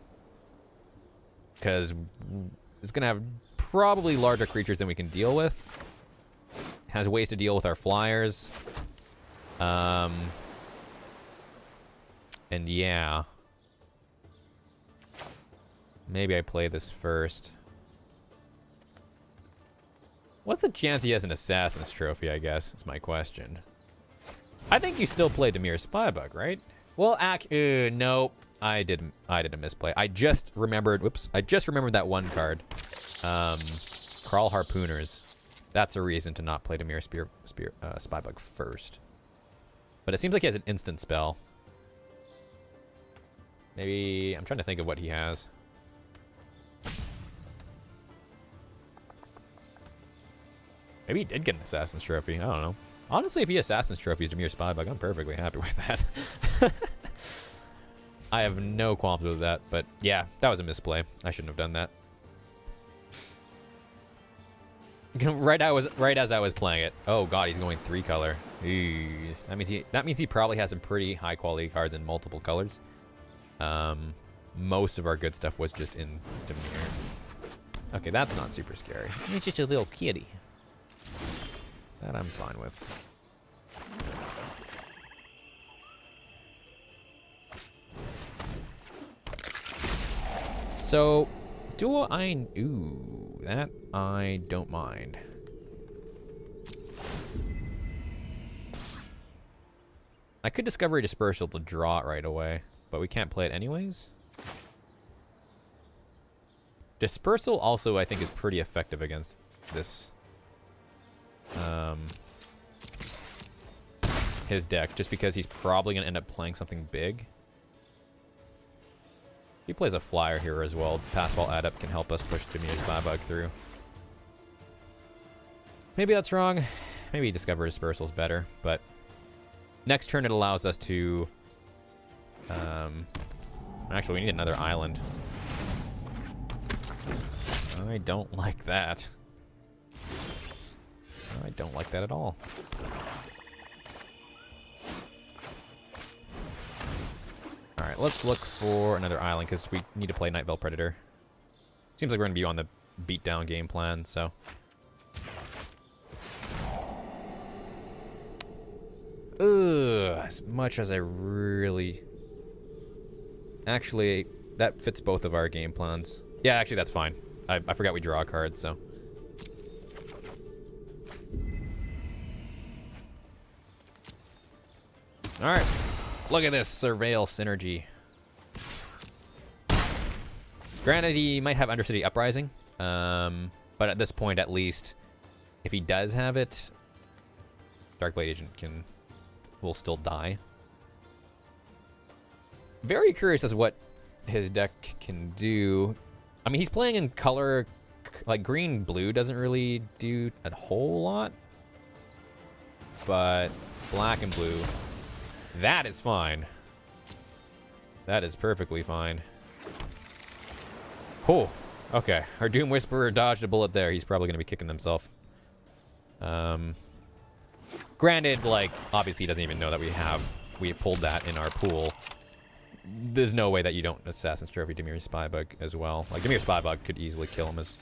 S1: Because it's going to have probably larger creatures than we can deal with. Has ways to deal with our flyers. And yeah. Maybe I play this first. What's the chance he has an Assassin's Trophy, I guess, is my question. I think you still play Dimir Spybug, right? Well, no, I did a misplay. I just remembered, whoops, I just remembered that one card. Crawl Harpooners. That's a reason to not play Dimir Spybug first. But it seems like he has an instant spell. Maybe, I'm trying to think of what he has. Maybe he did get an Assassin's Trophy. I don't know. Honestly, if he Assassin's Trophies Dimir Spybug, I'm perfectly happy with that. I have no qualms with that, but yeah, that was a misplay. I shouldn't have done that. right as I was playing it. Oh god, he's going 3-color. That means he probably has some pretty high quality cards in multiple colors. Most of our good stuff was just in Dimir. Okay, that's not super scary. He's just a little kitty. That I'm fine with. So, ooh, that I don't mind. I could Discovery Dispersal to draw it right away, but we can't play it anyways. Dispersal also, I think, is pretty effective against this. His deck, just because he's probably going to end up playing something big. He plays a flyer here as well. Passwall Adept can help us push Dimir Spybug through. Maybe that's wrong. Maybe Discover Dispersal is better, but next turn it allows us to... actually, we need another island. I don't like that. I don't like that at all. Alright, let's look for another island, because we need to play Night Veil Predator. Seems like we're going to be on the beatdown game plan, so... Ugh, as much as I really... Actually, that fits both of our game plans. Yeah, actually, that's fine. I forgot we draw a card, so... Alright, look at this Surveil synergy. Granted, he might have Undercity Uprising, but at this point, at least, if he does have it, Darkblade Agent will still die. Very curious as to what his deck can do. I mean, he's playing in color, like green-blue doesn't really do a whole lot, but black and blue... That is fine. That is perfectly fine. Oh, okay. Our Doom Whisperer dodged a bullet there. He's probably going to be kicking himself. Granted, like, obviously he doesn't even know that we pulled that in our pool. There's no way that you don't Assassin's Trophy Dimir Spybug as well. Like, Dimir Spybug could easily kill him as...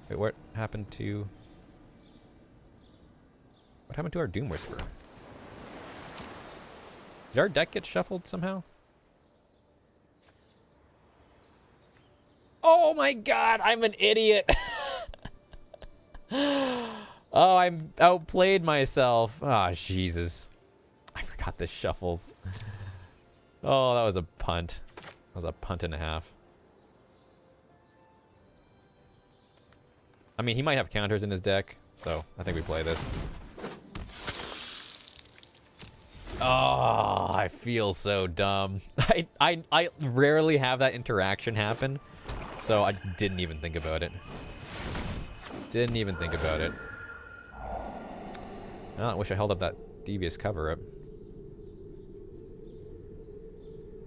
S1: Wait, what happened to... What happened to our Doom Whisperer? Did our deck get shuffled somehow? Oh my god, I'm an idiot. Oh, I outplayed myself. Oh, Jesus. I forgot this shuffles. Oh, that was a punt. That was a punt and a half. I mean, he might have counters in his deck, so I think we play this. Oh, I feel so dumb. I rarely have that interaction happen, so I just didn't even think about it. Didn't even think about it. Oh, I wish I held up that Devious Cover-Up.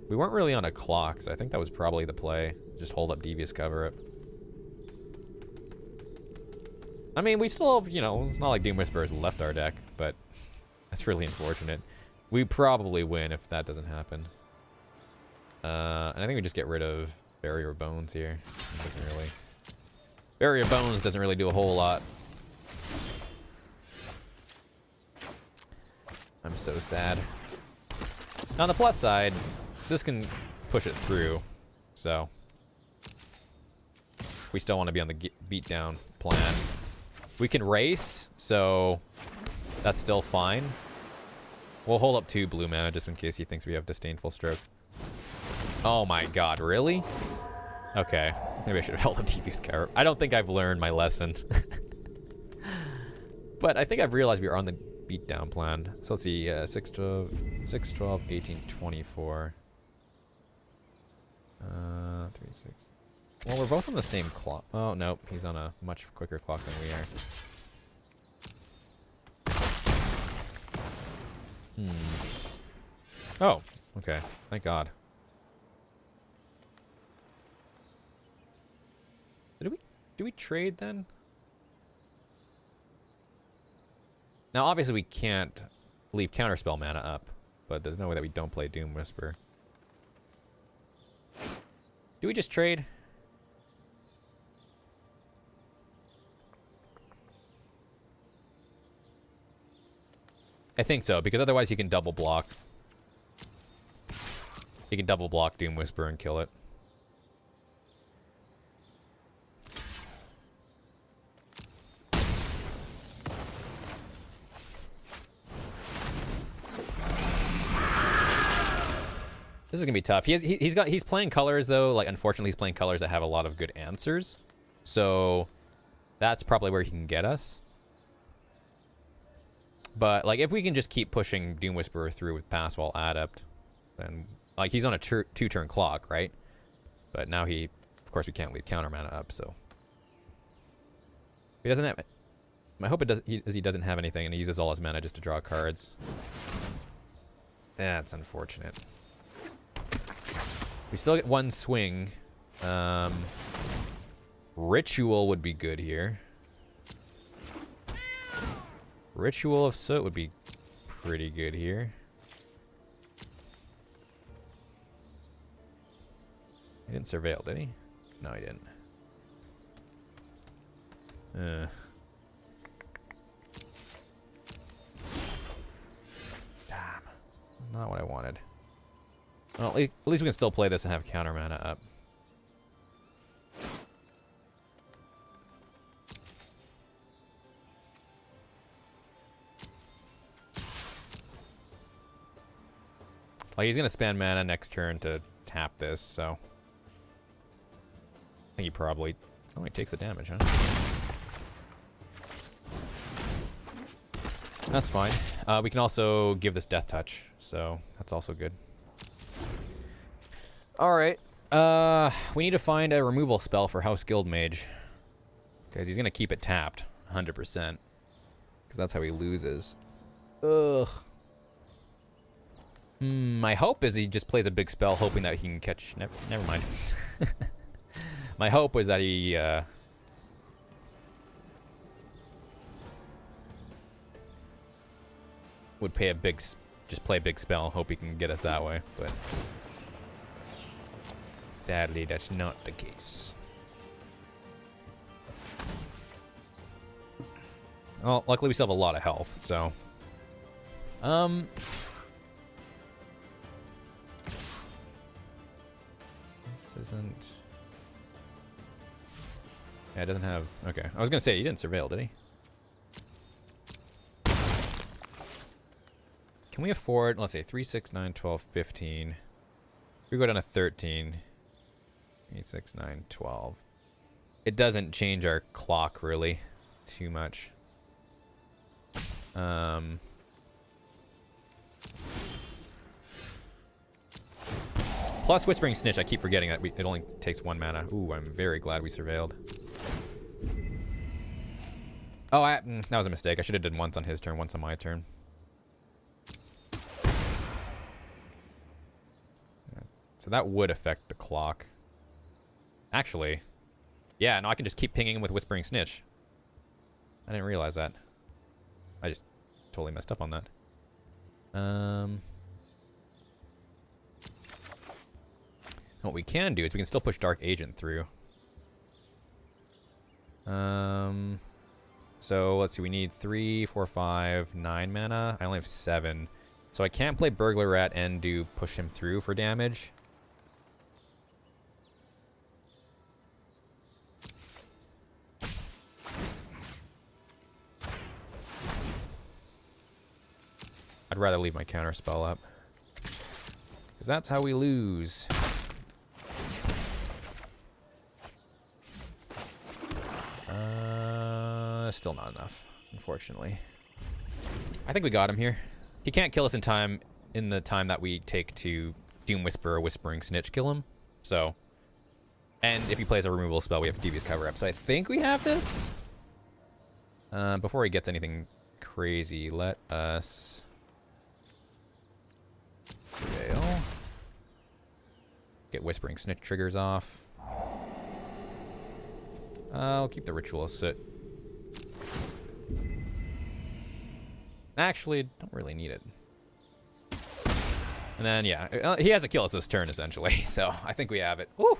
S1: We weren't really on a clock, so I think that was probably the play. Just hold up Devious Cover-Up. I mean, we still have, you know, it's not like Doom Whisperers left our deck, but that's really unfortunate. We probably win if that doesn't happen. And I think we just get rid of Barrier Bones here. It doesn't really... Barrier Bones doesn't really do a whole lot. I'm so sad. On the plus side, this can push it through, so... We still want to be on the beatdown plan. We can race, so that's still fine. We'll hold up 2 blue mana just in case he thinks we have Disdainful Stroke. Oh my god, really? Okay, maybe I should have held a TV Scout. I don't think I've learned my lesson. But I think I've realized we are on the beatdown plan. So let's see, 6, 12, 18, 24. 3, 6. Well, we're both on the same clock. Oh, no, he's on a much quicker clock than we are. Oh, okay. Thank God. Do we trade then? Now, obviously, we can't leave Counterspell mana up, but there's no way that we don't play Doom Whisper. Do we just trade? I think so, because otherwise he can double block. He can double block Doom Whisper and kill it. This is gonna be tough. He's playing colors though. Like, unfortunately, he's playing colors that have a lot of good answers. So that's probably where he can get us. But like, if we can just keep pushing Doom Whisperer through with Pass Wall Adept, then like he's on a 2-turn clock, right? But now of course, we can't leave counter mana up. So he doesn't have. I hope he doesn't have anything, and he uses all his mana just to draw cards. That's unfortunate. We still get 1 swing. Ritual would be good here. Ritual of Soot would be pretty good here. He didn't surveil, did he? No, he didn't. Damn. Not what I wanted. Well, at least we can still play this and have counter mana up. Like, he's gonna spend mana next turn to tap this, so I think he probably... Oh, he takes the damage, huh? That's fine. We can also give this Death Touch, so that's also good. Alright. We need to find a removal spell for House Guild Mage. Because he's gonna keep it tapped, 100%. Because that's how he loses. Ugh. My hope is he just plays a big spell hoping that he can catch... Never mind. My hope was that he... would pay a big... Just play a big spell, hope he can get us that way, but... Sadly, that's not the case. Well, luckily we still have a lot of health, so... This isn't... Yeah, it doesn't have... Okay. I was gonna say, he didn't surveil, did he? Can we afford... Let's say 3, 6, 9, 12, 15. If we go down to 13... 8, 6, 9, 12. It doesn't change our clock, really, too much. Plus Whispering Snitch, I keep forgetting that it only takes 1 mana. Ooh, I'm very glad we surveilled. Oh, that was a mistake. I should have done once on his turn, once on my turn. So that would affect the clock. Actually, yeah, no, I can just keep pinging him with Whispering Snitch. I didn't realize that. I just totally messed up on that. What we can do is we can still push Dark Agent through. So let's see, we need 3, 4, 5, 9 mana. I only have 7. So I can't play Burglar Rat and do push him through for damage. I'd rather leave my counter spell up. Because that's how we lose. Still not enough, unfortunately. I think we got him here. He can't kill us in the time that we take to Doom Whisper or Whispering Snitch kill him. So, and if he plays a removal spell, we have Devious Cover Up. So I think we have this. Before he gets anything crazy, let us scale. Get Whispering Snitch triggers off. I'll keep the Ritual Soot. Actually, don't really need it. And then, yeah, he has to kill us this turn, essentially. So, I think we have it. Woo!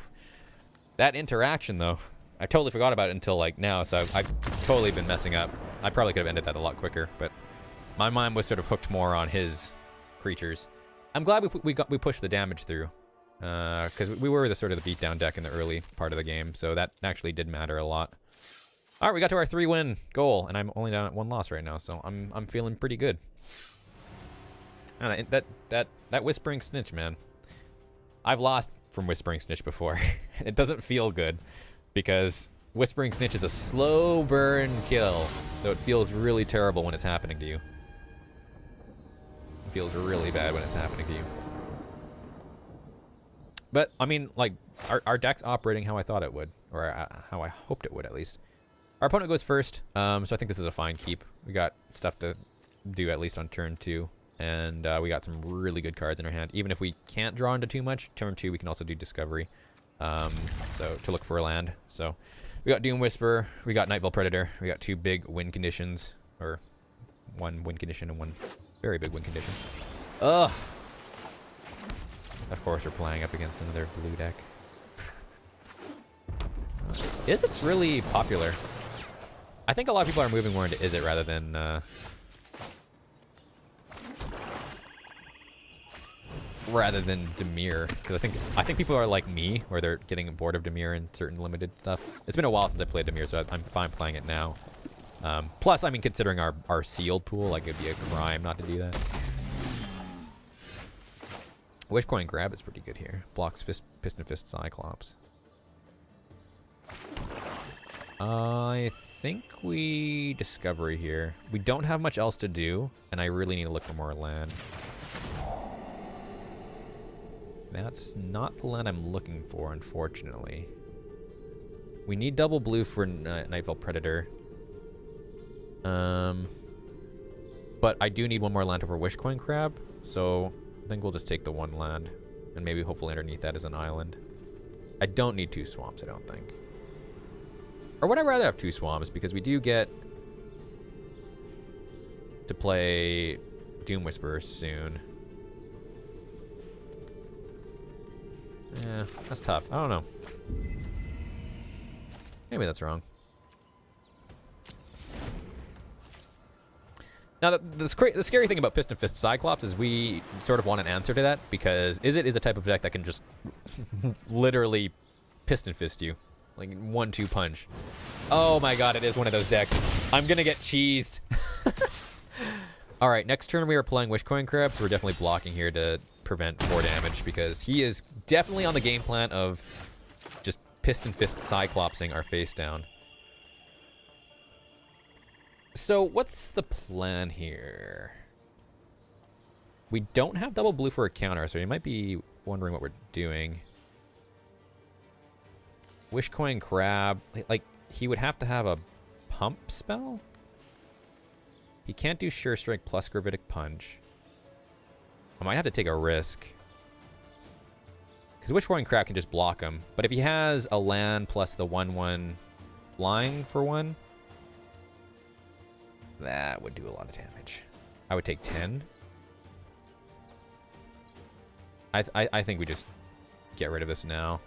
S1: That interaction, though, I totally forgot about it until, like, now. So, I've totally been messing up. I probably could have ended that a lot quicker. But my mind was sort of hooked more on his creatures. I'm glad we pushed the damage through. Because we were the sort of the beatdown deck in the early part of the game. So, that actually did matter a lot. All right, we got to our 3-win goal, and I'm only down at 1 loss right now, so I'm feeling pretty good. And that Whispering Snitch, man. I've lost from Whispering Snitch before. It doesn't feel good because Whispering Snitch is a slow burn kill, so it feels really terrible when it's happening to you. It feels really bad when it's happening to you. But I mean, like our deck's operating how I thought it would, or how I hoped it would at least. Our opponent goes first, so I think this is a fine keep. We got stuff to do at least on turn 2, and we got some really good cards in our hand. Even if we can't draw into too much, turn 2 we can also do Discovery, so to look for a land. So we got Doom Whisper, we got Nightveil Predator, we got 2 big win conditions, or 1 win condition and 1 very big win condition. Ugh! Of course we're playing up against another blue deck. Izzet's really popular. I think a lot of people are moving more into Izzet rather than Dimir, because I think people are like me, where they're getting bored of Dimir and certain limited stuff. It's been a while since I played Dimir, so I'm fine playing it now. Plus, I mean, considering our sealed pool, like it'd be a crime not to do that. Wishcoin Grab is pretty good here. Blocks Piston Fist Cyclops. I think we Discovery here. We don't have much else to do, and I really need to look for more land. That's not the land I'm looking for, unfortunately. We need double blue for Nightveil Predator. But I do need 1 more land over Wishcoin Crab, so I think we'll just take the 1 land, and maybe hopefully underneath that is an island. I don't need 2 swamps, I don't think. Or would I rather have 2 swamps, because we do get to play Doom Whisperer soon. Yeah, that's tough. I don't know. Maybe that's wrong. Now, the scary thing about Piston Fist Cyclops is we sort of want an answer to that, because Izzet is a type of deck that can just literally Piston Fist you. Like, 1-2 punch. Oh my god, it is one of those decks. I'm gonna get cheesed. Alright, next turn we are playing Wishcoin Crab, so we're definitely blocking here to prevent 4 damage, because he is definitely on the game plan of just Piston Fist Cyclopsing our face down. So, what's the plan here? We don't have double blue for a counter, so you might be wondering what we're doing. Wishcoin Crab, like, he would have to have a pump spell? He can't do Sure Strike plus Gravitic Punch. I might have to take a risk. Because Wishcoin Crab can just block him. But if he has a land plus the 1/1 flying for 1, that would do a lot of damage. I would take 10. I think we just get rid of this now.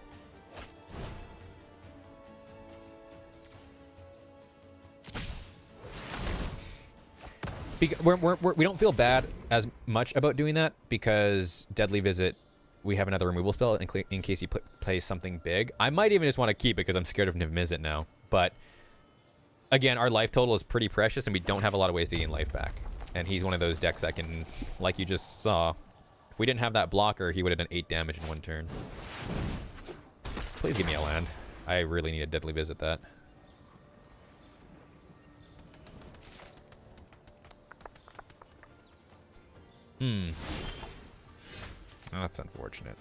S1: We don't feel bad as much about doing that because Deadly Visit, we have another removal spell in case he plays something big. I might even just want to keep it because I'm scared of Niv-Mizzet now. But again, our life total is pretty precious and we don't have a lot of ways to gain life back. And he's one of those decks that can, like you just saw, if we didn't have that blocker, he would have done 8 damage in 1 turn. Please give me a land. I really need a Deadly Visit that. Oh, that's unfortunate.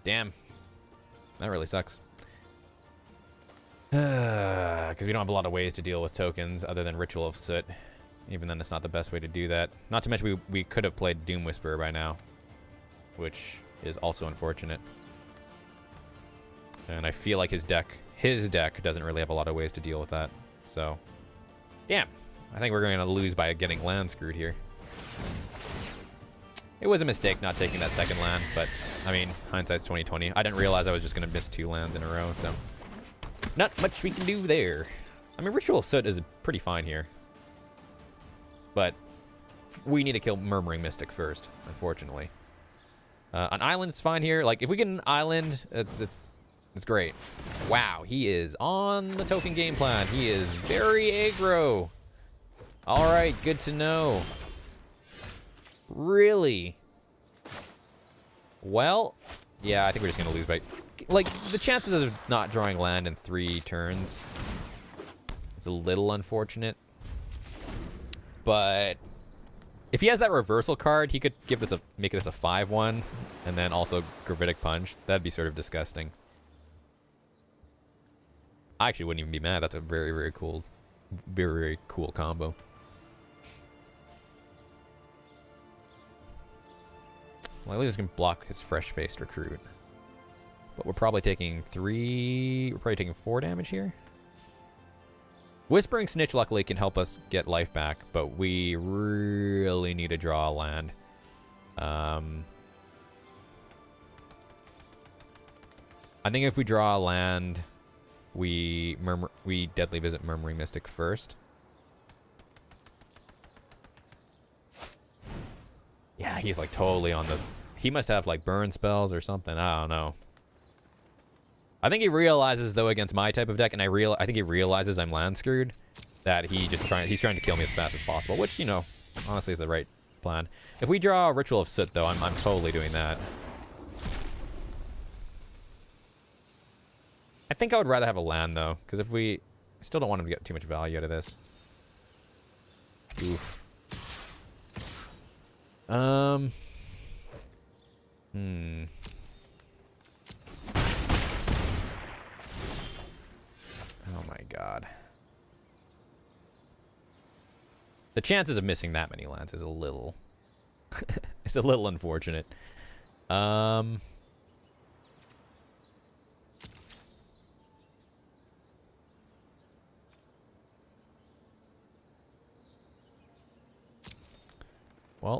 S1: Damn. That really sucks. Because we don't have a lot of ways to deal with tokens other than Ritual of Soot. Even then, it's not the best way to do that. Not to mention, we could have played Doom Whisperer by now, which is also unfortunate. And I feel like his deck doesn't really have a lot of ways to deal with that. So, damn. I think we're going to lose by getting land screwed here. It was a mistake not taking that second land, but, I mean, hindsight's 20/20. I didn't realize I was just going to miss 2 lands in a row, so not much we can do there. I mean, Ritual of Soot is pretty fine here. But we need to kill Murmuring Mystic first, unfortunately. An island is fine here. Like, if we get an island, it's great. Wow, he is on the token game plan. He is very aggro. All right, good to know. Really? Well, yeah, I think we're just going to lose by... Like, the chances of not drawing land in 3 turns is a little unfortunate. But if he has that reversal card, he could make this a 5/1 and then also Gravitic Punch. That'd be sort of disgusting. I actually wouldn't even be mad. That's a very, very cool combo. Well, at least we can block his Fresh-Faced Recruit. But we're probably taking 4 damage here. Whispering Snitch, luckily, can help us get life back, but we really need to draw a land. I think if we draw a land, we Deadly Visit Murmuring Mystic first. Yeah, he's like totally on the... He must have like burn spells or something. I don't know. I think he realizes, though, against my type of deck, and I think he realizes I'm land screwed, that he's trying to kill me as fast as possible, which, you know, honestly is the right plan. If we draw a Ritual of Soot, though, I'm totally doing that. I think I would rather have a land, though, because if we... I still don't want him to get too much value out of this. Oof. Oh my god. The chances of missing that many lands is a little... it's a little unfortunate. Well,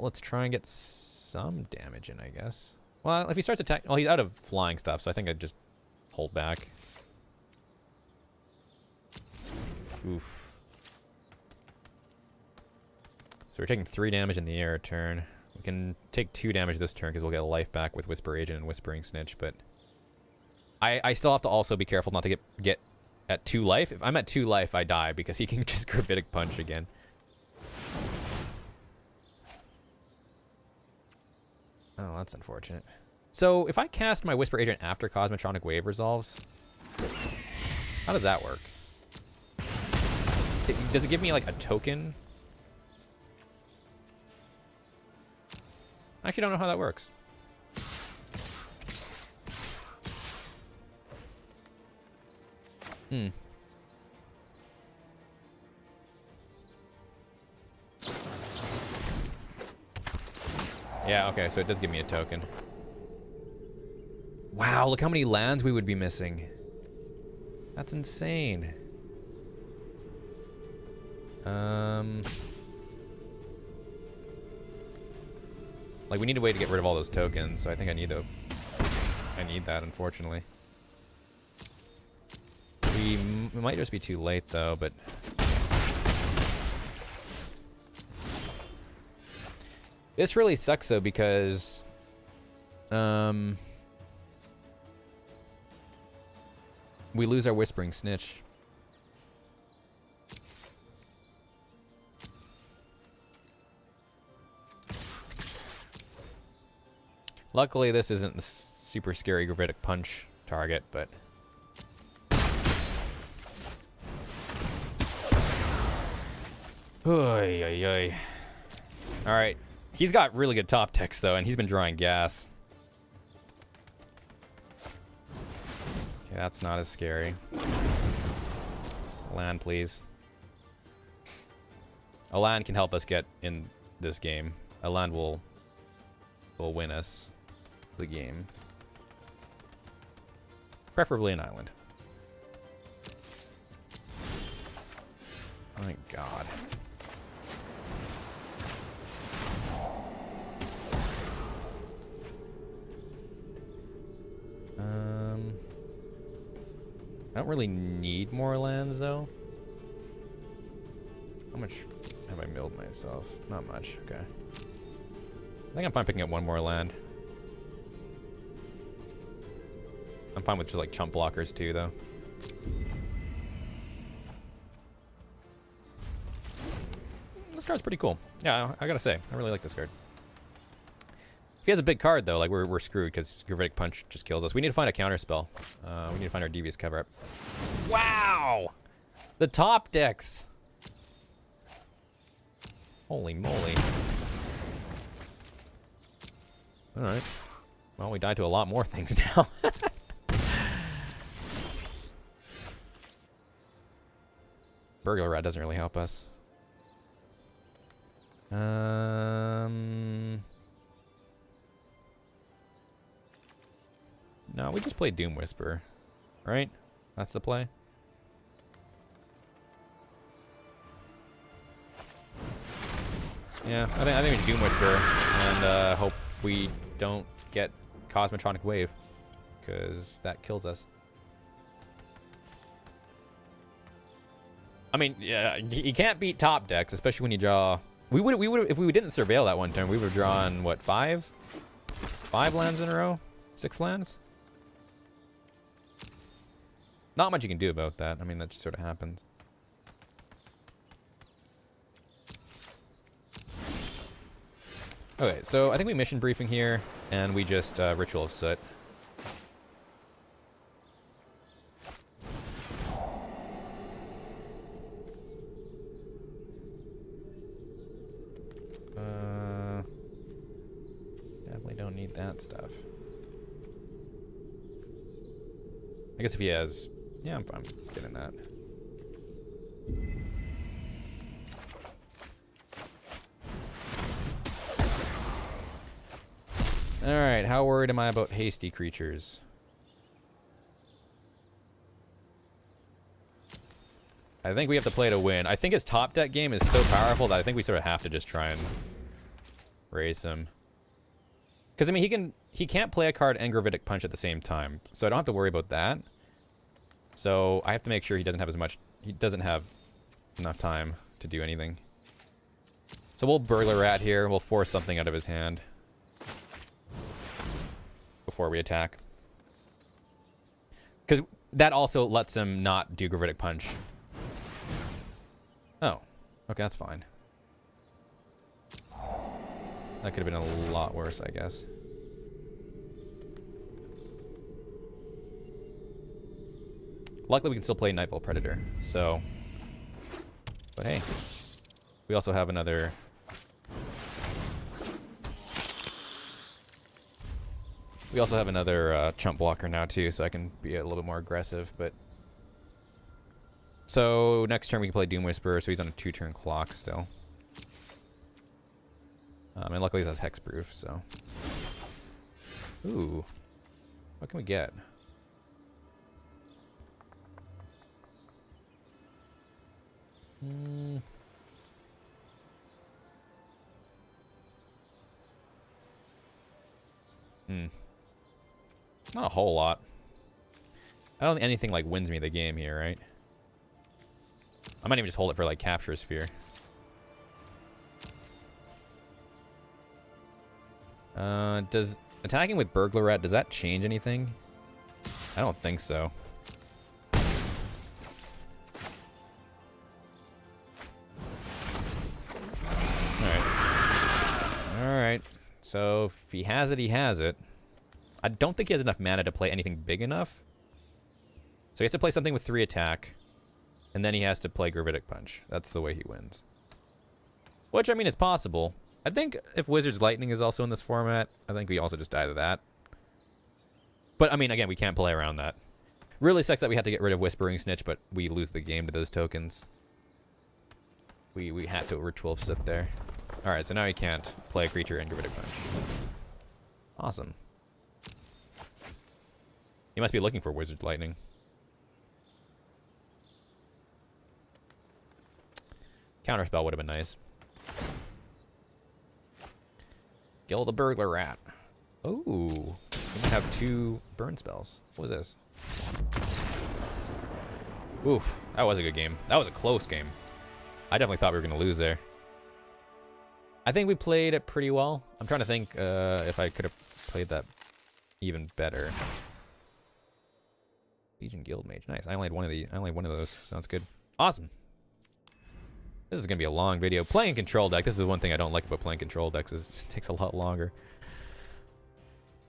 S1: let's try and get some damage in, I guess. Well, if he starts attacking... Well, he's out of flying stuff, so I think I'd just hold back. Oof. So we're taking 3 damage in the air turn. We can take 2 damage this turn because we'll get a life back with Whisper Agent and Whispering Snitch, but... I still have to also be careful not to get at 2 life. If I'm at 2 life, I die because he can just Gravitic Punch again. Oh, that's unfortunate. So, if I cast my Whisper Agent after Cosmotronic Wave resolves, how does that work? Does it give me, like, a token? I actually don't know how that works. Yeah, okay, so it does give me a token. Wow, look how many lands we would be missing. That's insane. Like, we need a way to get rid of all those tokens, so I think I need that, unfortunately. We might just be too late, though, but... This really sucks, though, because... we lose our Whispering Snitch. Luckily, this isn't the super scary Gravitic Punch target, but... Oy, oy, oy. Alright. He's got really good top decks, though, and he's been drawing gas. Okay, that's not as scary. Land, please. A land can help us get in this game. A land will win us the game. Preferably an island. My God. I don't really need more lands, though. How much have I milled myself? Not much, okay. I think I'm fine picking up one more land. I'm fine with just, like, chump blockers, too, though. This card's pretty cool. Yeah, I gotta say, I really like this card. If he has a big card, though, like, we're screwed, because Gravitic Punch just kills us. We need to find a counter spell. We need to find our Devious Cover-Up. Wow! The top decks! Holy moly. Alright. Well, we died to a lot more things now. Burglar Rat doesn't really help us. No, we just played Doom Whisper, right? That's the play. Yeah, I think we Doom Whisper and hope we don't get Cosmotronic Wave, because that kills us. I mean, yeah, you can't beat top decks, especially when you draw. We would if we didn't surveil that one turn, we would have drawn what, five lands in a row, 6 lands. Not much you can do about that. I mean, that just sort of happens. Okay, so I think we mission briefing here, and we just Ritual of Soot. Definitely don't need that stuff. I guess if he has... Yeah, I'm fine getting that. Alright, how worried am I about hasty creatures? I think we have to play to win. I think his top deck game is so powerful that I think we sort of have to just try and raise him. Because, I mean, he can't play a card and Gravitic Punch at the same time, so I don't have to worry about that. So I have to make sure he doesn't have enough time to do anything. So we'll Burglar Rat here. We'll force something out of his hand before we attack. Because that also lets him not do Gravitic Punch. Oh, okay, that's fine. That could have been a lot worse, I guess. Luckily, we can still play Nightfall Predator, so... But hey, we also have another... We also have another chump blocker now, too, so I can be a little bit more aggressive, but... So, next turn we can play Doom Whisperer, so he's on a 2-turn clock still. And luckily he has Hexproof, so... Ooh. What can we get? Not a whole lot. I don't think anything, like, wins me the game here, right? I might even just hold it for, like, Capture Sphere. Does attacking with Burglar does that change anything? I don't think so. Alright. So, if he has it, he has it. I don't think he has enough mana to play anything big enough. So he has to play something with 3 attack. And then he has to play Gravitic Punch. That's the way he wins. Which, I mean, is possible. I think if Wizard's Lightning is also in this format, I think we also just die to that. But, I mean, again, we can't play around that. Really sucks that we had to get rid of Whispering Snitch, but we lose the game to those tokens. We had to Ritual sit there. Alright, so now he can't play a creature and Gravitic Punch. Awesome. He must be looking for Wizard's Lightning. Counterspell would have been nice. Kill the Burglar Rat. Ooh. We might have 2 burn spells. What was this? Oof. That was a good game. That was a close game. I definitely thought we were going to lose there. I think we played it pretty well. I'm trying to think if I could have played that even better. Legion Guild Mage. Nice. I only had one of those. Sounds good. Awesome. This is going to be a long video. Playing control deck. This is one thing I don't like about playing control decks is it just takes a lot longer.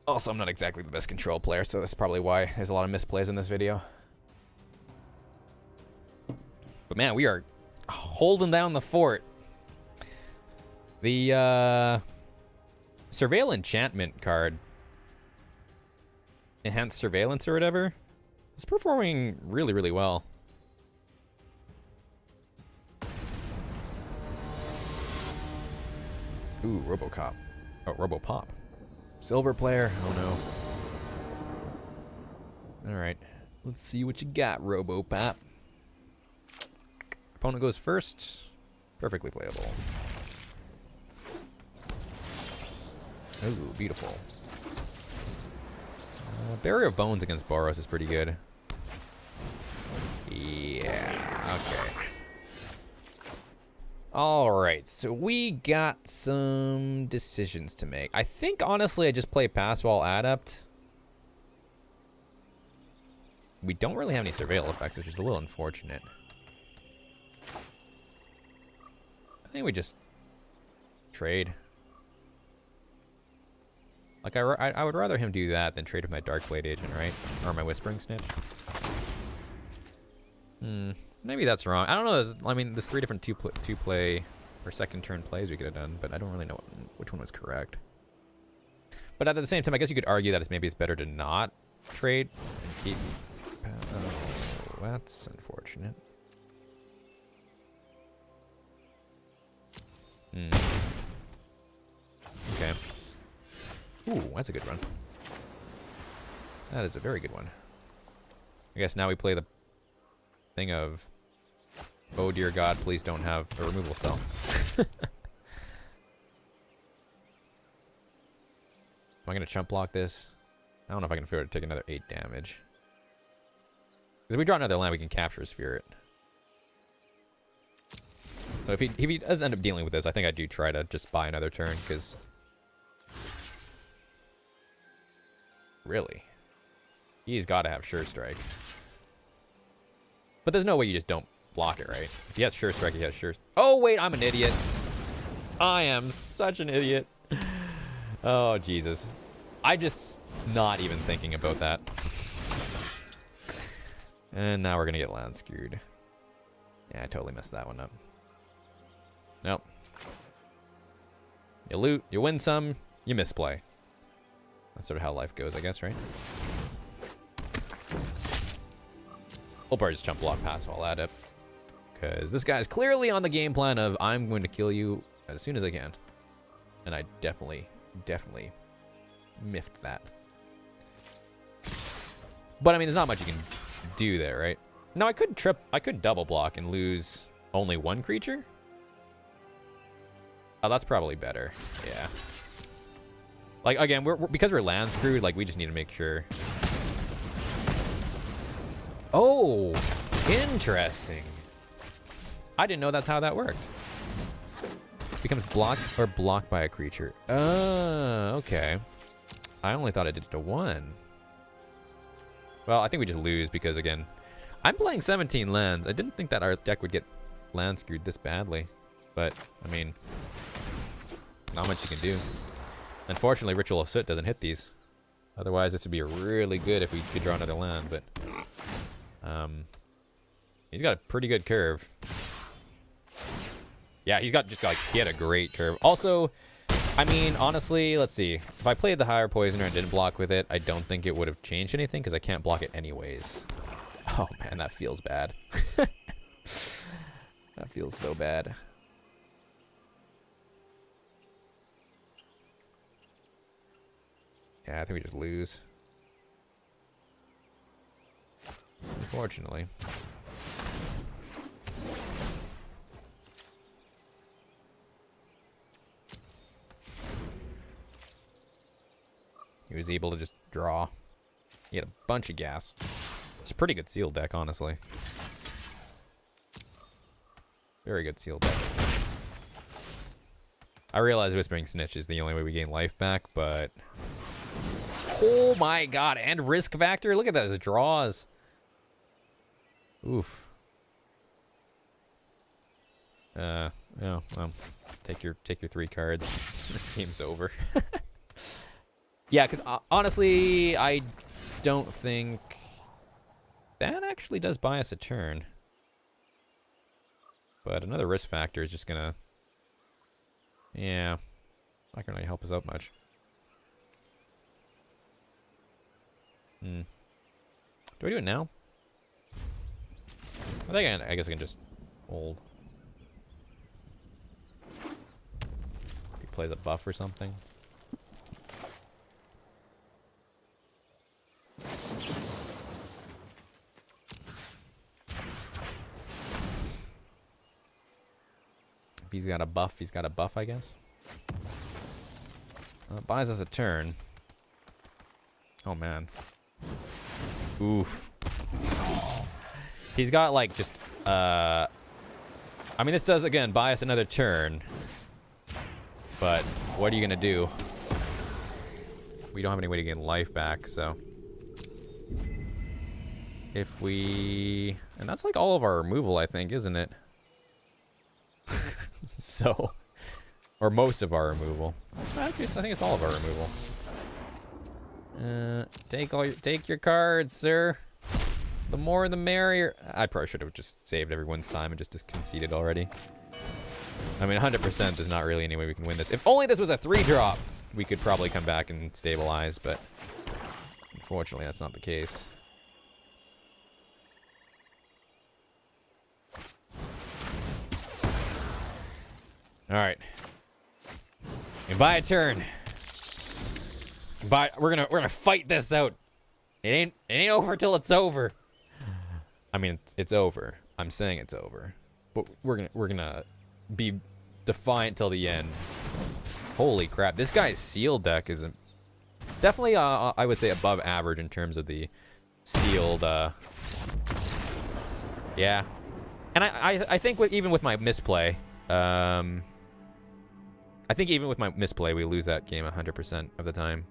S1: Also, I'm not exactly the best control player, so that's probably why there's a lot of misplays in this video. But man, we are holding down the fort. The Surveil Enchantment card, Enhanced Surveillance or whatever, is performing really, really well. Ooh, Robocop. Oh, Robopop. Silver player. Oh no. Alright. Let's see what you got, Robopop. Opponent goes first. Perfectly playable. Ooh, beautiful. Barrier of Bones against Boros is pretty good. Yeah, okay. Alright, so we got some decisions to make. I think, honestly, I just play Passwall Adept. We don't really have any Surveil effects, which is a little unfortunate. I think we just trade. Like, I would rather him do that than trade with my Darkblade Agent, right? Or my Whispering Snitch. Maybe that's wrong. I don't know. I mean, there's 3 different two play or second turn plays we could have done, but I don't really know which one was correct. But at the same time, I guess you could argue that maybe it's better to not trade and keep. Oh, that's unfortunate. Okay. Ooh, that's a good run. That is a very good one. I guess now we play the thing of, oh dear God, please don't have a removal spell. Am I going to chump block this? I don't know if I can afford to take another 8 damage. Because if we draw another land, we can capture a Spirit. So if he does end up dealing with this, I think I do try to just buy another turn, because... Really? He's got to have Sure Strike. But there's no way you just don't block it, right? If he has Sure Strike, he has Sure... Oh, wait, I'm an idiot. I am such an idiot. Oh, Jesus. I just not even thinking about that. And now we're going to get land screwed. Yeah, I totally messed that one up. Nope. You loot, you win some, you misplay. That's sort of how life goes, I guess, right? We'll probably just jump block pass while at it. Because this guy's clearly on the game plan of, I'm going to kill you as soon as I can. And I definitely miffed that. But I mean, there's not much you can do there, right? Now I could double block and lose only 1 creature. Oh, that's probably better. Yeah. Like, again, because we're land screwed, like, we just need to make sure. Oh, interesting. I didn't know that's how that worked. Becomes blocked by a creature. Okay. I only thought it did it to 1. Well, I think we just lose because, again, I'm playing 17 lands. I didn't think that our deck would get land screwed this badly. But, I mean, not much you can do. Unfortunately, Ritual of Soot doesn't hit these. Otherwise, this would be really good if we could draw another land, but he's got a pretty good curve. Yeah, he had a great curve. Also, I mean, honestly, let's see. If I played the higher poisoner and didn't block with it, I don't think it would have changed anything because I can't block it anyways. Oh man, that feels bad. That feels so bad. Yeah, I think we just lose. Unfortunately. He was able to just draw. He had a bunch of gas. It's a pretty good seal deck, honestly. Very good seal deck. I realize Whispering Snitch is the only way we gain life back, but... Oh my god, and risk factor? Look at those draws. Oof. Yeah, well, take your 3 cards. This game's over. Yeah, because honestly, I don't think that actually does buy us a turn. But another risk factor is just gonna... Yeah, not gonna really help us out much. Do I do it now? I guess I can just hold. He plays a buff or something. If he's got a buff, he's got a buff, I guess. Buys us a turn. Oh, man. Oof. He's got, like, just, I mean, this does, again, buy us another turn. But what are you gonna do? We don't have any way to gain life back, so... If we... And that's, like, all of our removal, I think, isn't it? So... Or most of our removal. Actually, I think it's all of our removal. Take your cards, sir. The more the merrier. I probably should have just saved everyone's time and just conceded already. I mean, 100% there's not really any way we can win this. If only this was a 3-drop, we could probably come back and stabilize, but unfortunately that's not the case. All right. And buy a turn. We're gonna fight this out. It ain't over till it's over. I mean, it's over. I'm saying it's over, but we're gonna be defiant till the end. Holy crap! This guy's seal deck is definitely I would say above average in terms of the sealed. Yeah, and I think even with my misplay, I think even with my misplay, we lose that game 100% of the time.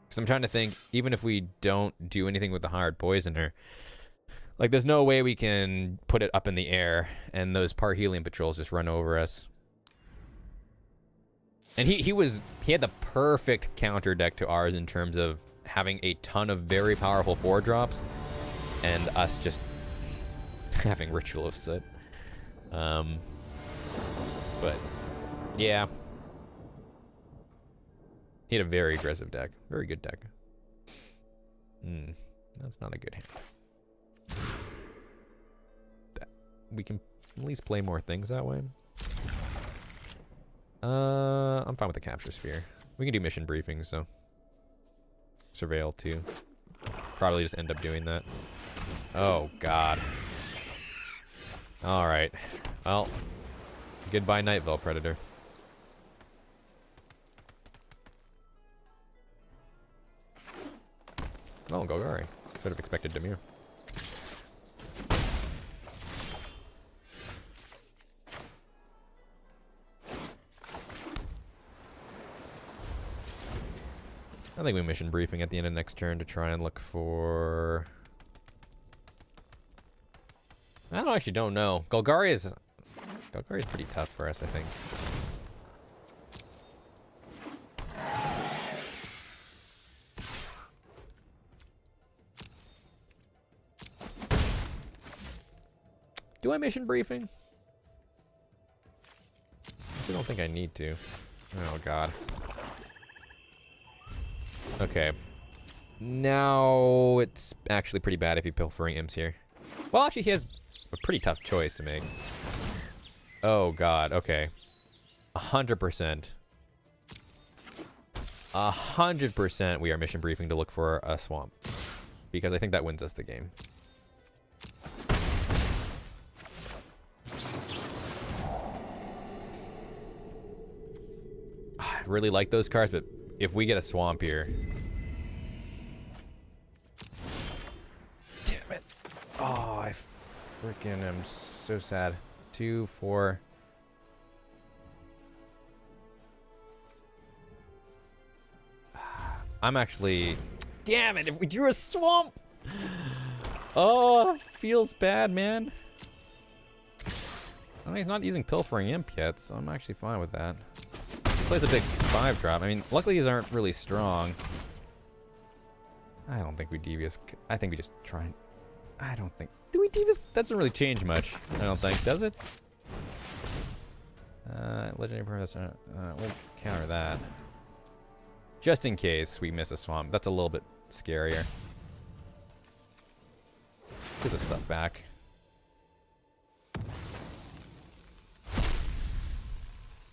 S1: Because I'm trying to think, even if we don't do anything with the hard poisoner, like there's no way we can put it up in the air and those Parhelion patrols just run over us. And he had the perfect counter deck to ours in terms of having a ton of very powerful 4-drops and us just having Ritual of Soot. But yeah. He had a very aggressive deck. Very good deck. That's not a good hand. We can at least play more things that way. I'm fine with the Capture Sphere. We can do mission briefings, so. Surveil, too. Probably just end up doing that. Oh, God. Alright. Well, goodbye, Night Veil Predator. Oh, Golgari. Should have expected Dimir. I think we mission briefing at the end of next turn to try and look for... I actually don't know. Golgari is pretty tough for us, I think. Do I mission briefing? I don't think I need to. Oh, God. Okay. Now it's actually pretty bad if you pilfering imps here. Well, actually, he has a pretty tough choice to make. Oh, God. Okay. 100%. 100% we are mission briefing to look for a swamp. Because I think that wins us the game. I really like those cards, but if we get a swamp here... Damn it. Oh, I freaking am so sad. 2, 4... I'm actually... Damn it, if we drew a swamp! Oh, feels bad, man. Oh, he's not using Pilfering Imp yet, so I'm actually fine with that. He plays a big 5-drop. I mean, luckily these aren't really strong. I don't think we Devious... I think we just try and... I don't think... Do we Devious? That doesn't really change much, I don't think, does it? Legendary Professor... we'll counter that. Just in case we miss a swamp. That's a little bit scarier. Get the stuff back.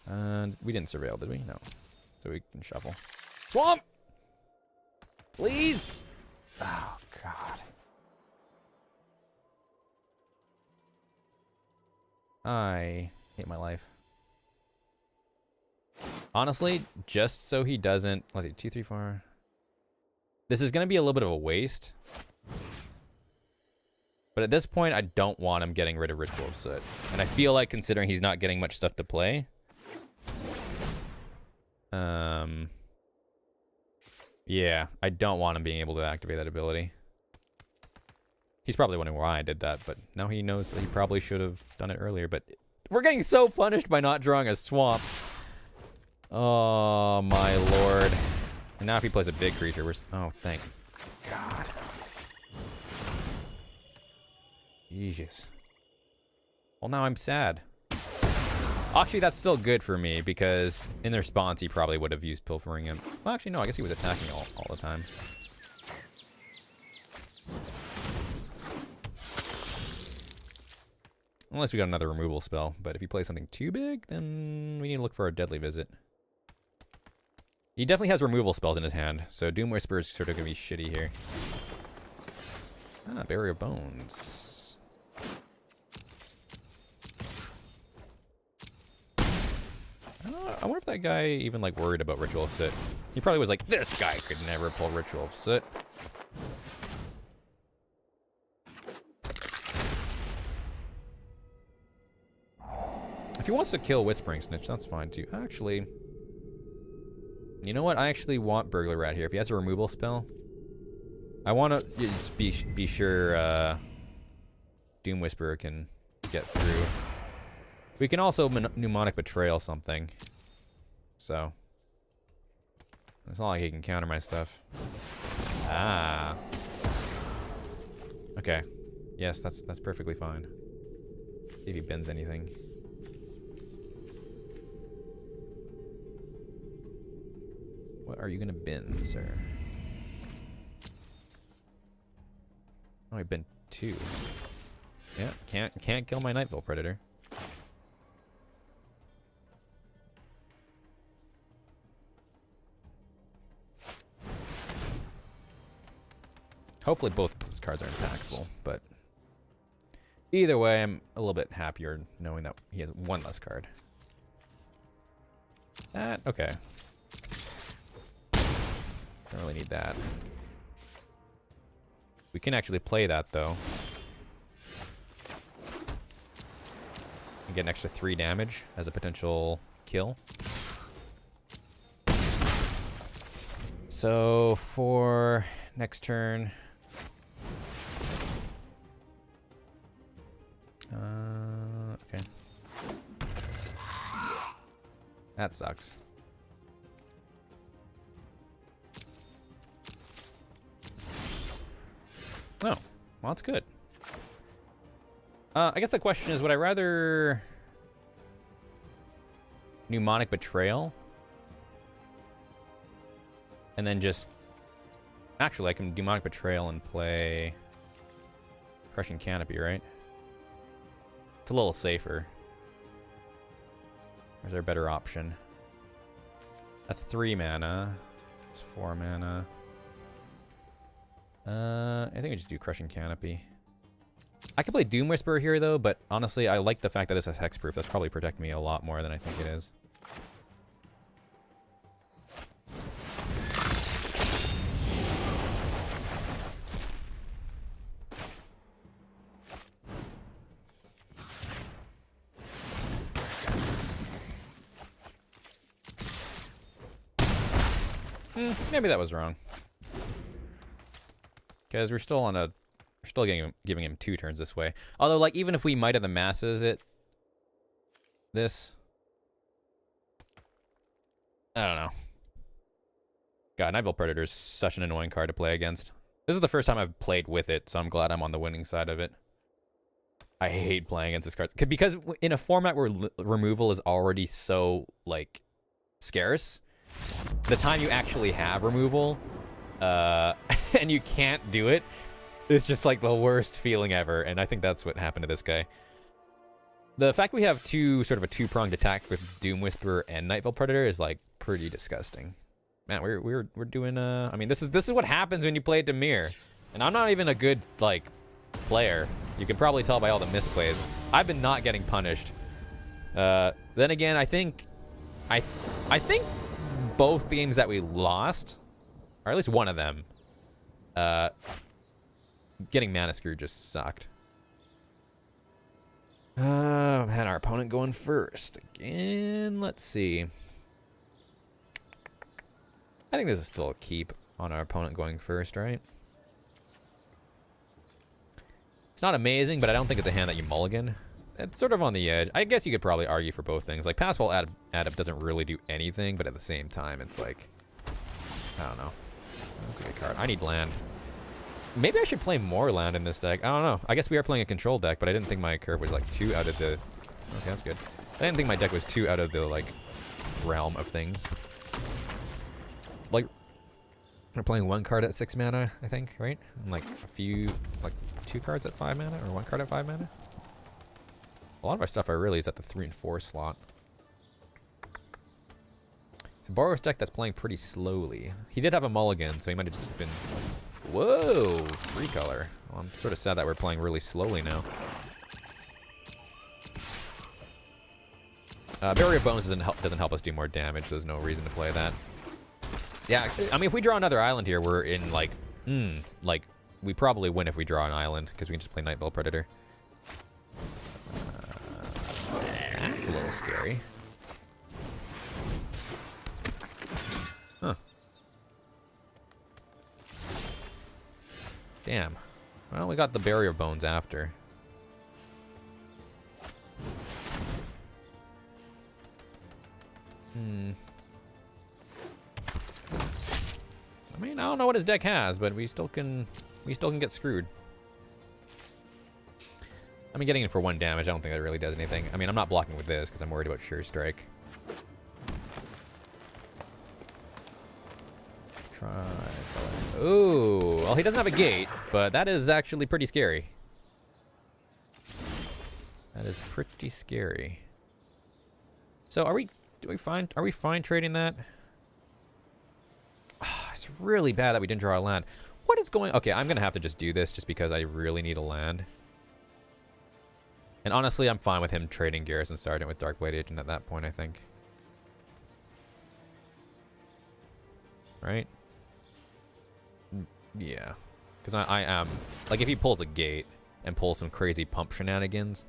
S1: And we didn't surveil, did we? No. So we can shuffle. Swamp! Please! Oh, God. I hate my life. Honestly, just so he doesn't... Let's see, 2, 3, 4... This is going to be a little bit of a waste. But at this point, I don't want him getting rid of Ritual of Soot. And I feel like, considering he's not getting much stuff to play... Yeah, I don't want him being able to activate that ability. He's probably wondering why I did that, but now he knows that he probably should have done it earlier. But we're getting so punished by not drawing a swamp. Oh, my lord. And now if he plays a big creature, we're... Oh, thank God. Jesus. Well, now I'm sad. Actually, that's still good for me, because in response, he probably would have used Pilfering him. Well, actually, no, I guess he was attacking all the time. Unless we got another removal spell. But if he plays something too big, then we need to look for a Deadly Visit. He definitely has removal spells in his hand, so Doom Whisper is sort of going to be shitty here. Ah, Barrier of Bones. I wonder if that guy even, like, worried about Ritual of Soot. He probably was like, this guy could never pull Ritual of Soot. If he wants to kill Whispering Snitch, that's fine, too. Actually... You know what? I actually want Burglar Rat here. If he has a removal spell, I want to just be sure Doom Whisperer can get through. We can also Mnemonic Betrayal something. So. It's not like he can counter my stuff. Ah. Okay. Yes, that's perfectly fine. See if he bends anything. What are you gonna bend, sir? Oh, I bent 2. Yeah, can't kill my Nightville Predator. Hopefully both of those cards are impactful, but either way, I'm a little bit happier knowing that he has one less card. Okay. Don't really need that. We can actually play that, though. And get an extra 3 damage as a potential kill. So, for next turn... okay. That sucks. Oh, well, that's good. I guess the question is, would I rather Mnemonic Betrayal? And then just... Actually, I can Mnemonic Betrayal and play Crushing Canopy, right? It's a little safer. Or is there a better option? That's 3 mana. It's 4 mana. I think I just do Crushing Canopy. I could play Doom Whisperer here, though, but honestly, I like the fact that this has hexproof. That's probably protecting me a lot more than I think it is. Maybe that was wrong. Because we're still on a... We're still giving him 2 turns this way. Although, like, even if we Might of the Masses it... This... I don't know. God, Nightveil Predator is such an annoying card to play against. This is the first time I've played with it, so I'm glad I'm on the winning side of it. I hate playing against this card. Because in a format where removal is already so, like, scarce, the time you actually have removal, and you can't do it, it's just like the worst feeling ever, and I think that's what happened to this guy. The fact we have sort of a two-pronged attack with Doom Whisperer and Nightveil Predator is like pretty disgusting. Man, we're doing I mean, this is what happens when you play Dimir, and I'm not even a good like player. You can probably tell by all the misplays. I've been not getting punished. Then again, I think both games that we lost, or at least one of them, getting mana screwed just sucked. Had our opponent going first again. Let's see. I think this is still a keep on our opponent going first, right? It's not amazing, but I don't think it's a hand that you mulligan. It's sort of on the edge. I guess you could probably argue for both things. Like, Passwell Adept doesn't really do anything, but at the same time, it's like... I don't know. That's a good card. I need land. Maybe I should play more land in this deck. I don't know. I guess we are playing a control deck, but I didn't think my curve was, like, too out of the... Okay, that's good. I didn't think my deck was too out of the, like, realm of things. Like, we're playing 1 card at 6 mana, I think, right? And, like, a few... Like, 2 cards at 5 mana? Or 1 card at 5 mana? A lot of our stuff are really is at the 3 and 4 slot. It's a Boros deck that's playing pretty slowly. He did have a mulligan, so he might have just been... Whoa! 3 color. Well, I'm sort of sad that we're playing really slowly now. Barrier of Bones doesn't help us do more damage, so there's no reason to play that. Yeah, I mean, if we draw another island here, we're in, like... like, we probably win if we draw an island, because we can just play Nightveil Predator. That's a little scary. Huh. Damn. Well, we got the Barrier Bones after. I mean, I don't know what his deck has, but we still can get screwed. I mean, getting in for 1 damage, I don't think that really does anything. I mean, I'm not blocking with this because I'm worried about Sure Strike. Try. Ooh, well, he doesn't have a gate, but that is actually pretty scary. That is pretty scary. So, are we fine trading that? Oh, it's really bad that we didn't draw a land. What is going... Okay, I'm gonna have to just do this just because I really need a land. And honestly, I'm fine with him trading Garrison Sergeant with Darkblade Agent at that point, I think. Right? Yeah. Because I am... Like, if he pulls a gate and pulls some crazy pump shenanigans,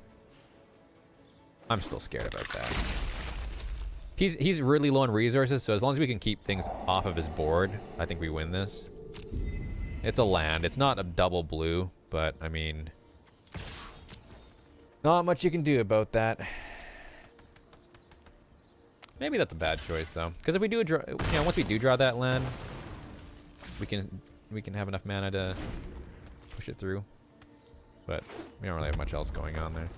S1: I'm still scared about that. He's really low on resources, so as long as we can keep things off of his board, I think we win this. It's a land. It's not a double blue, but, I mean... Not much you can do about that. Maybe that's a bad choice, though. Because if we do draw... You know, once we do draw that land, we can have enough mana to push it through. But we don't really have much else going on there.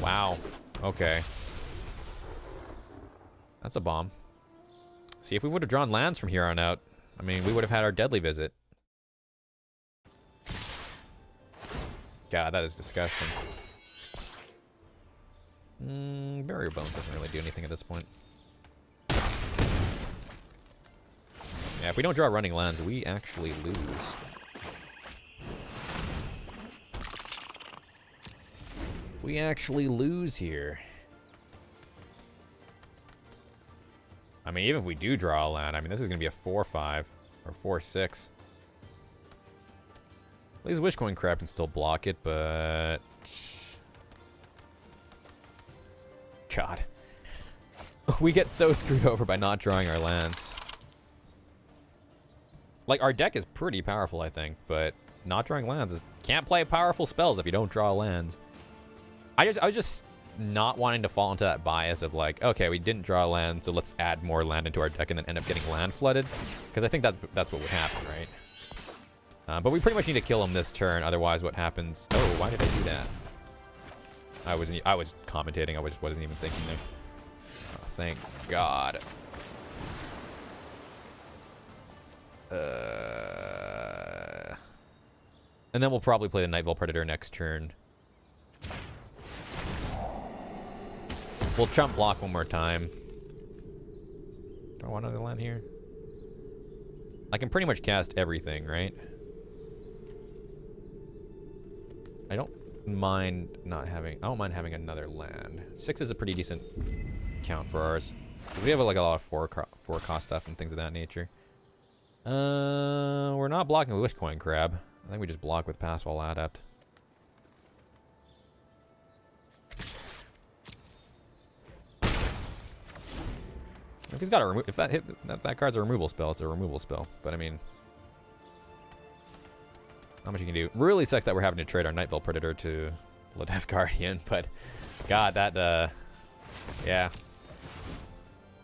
S1: Wow. Okay. That's a bomb. See, if we would have drawn lands from here on out, I mean, we would have had our deadly visit. God, that is disgusting. Barrier Bones doesn't really do anything at this point. Yeah, if we don't draw running lands, we actually lose. We actually lose here. I mean, even if we do draw a land, I mean, this is going to be a 4-5 or 4-6. At least Wishcoin Crab can still block it, but... God. We get so screwed over by not drawing our lands. Like, our deck is pretty powerful, I think, but not drawing lands is... Can't play powerful spells if you don't draw lands. I was just not wanting to fall into that bias of like, okay, we didn't draw land, so let's add more land into our deck and then end up getting land flooded. Because I think that's what would happen, right? But we pretty much need to kill him this turn, otherwise what happens... Oh, why did I do that? I was commentating, I wasn't even thinking there. Oh, thank God. And then we'll probably play the Nightveil Predator next turn. We'll chump block one more time. Do I want another land here? I can pretty much cast everything, right? I don't mind having another land. 6 is a pretty decent count for ours. We have like a lot of 4 cost stuff and things of that nature. We're not blocking with Wishcoin Crab. I think we just block with Passwall Adept. If he's got a if that card's a removal spell, it's a removal spell. But I mean, not much you can do. Really sucks that we're having to trade our Nightveil Predator to Ladef Guardian, but God, that yeah.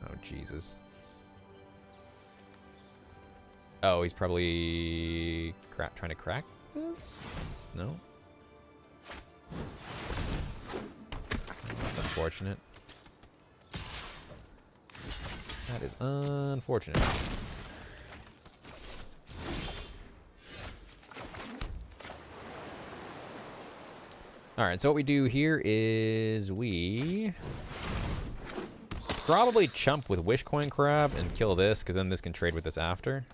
S1: Oh Jesus. Oh, he's probably trying to crack this? No. That's unfortunate. That is unfortunate. Alright, so what we do here is we probably chump with Wishcoin Crab and kill this, because then this can trade with this after.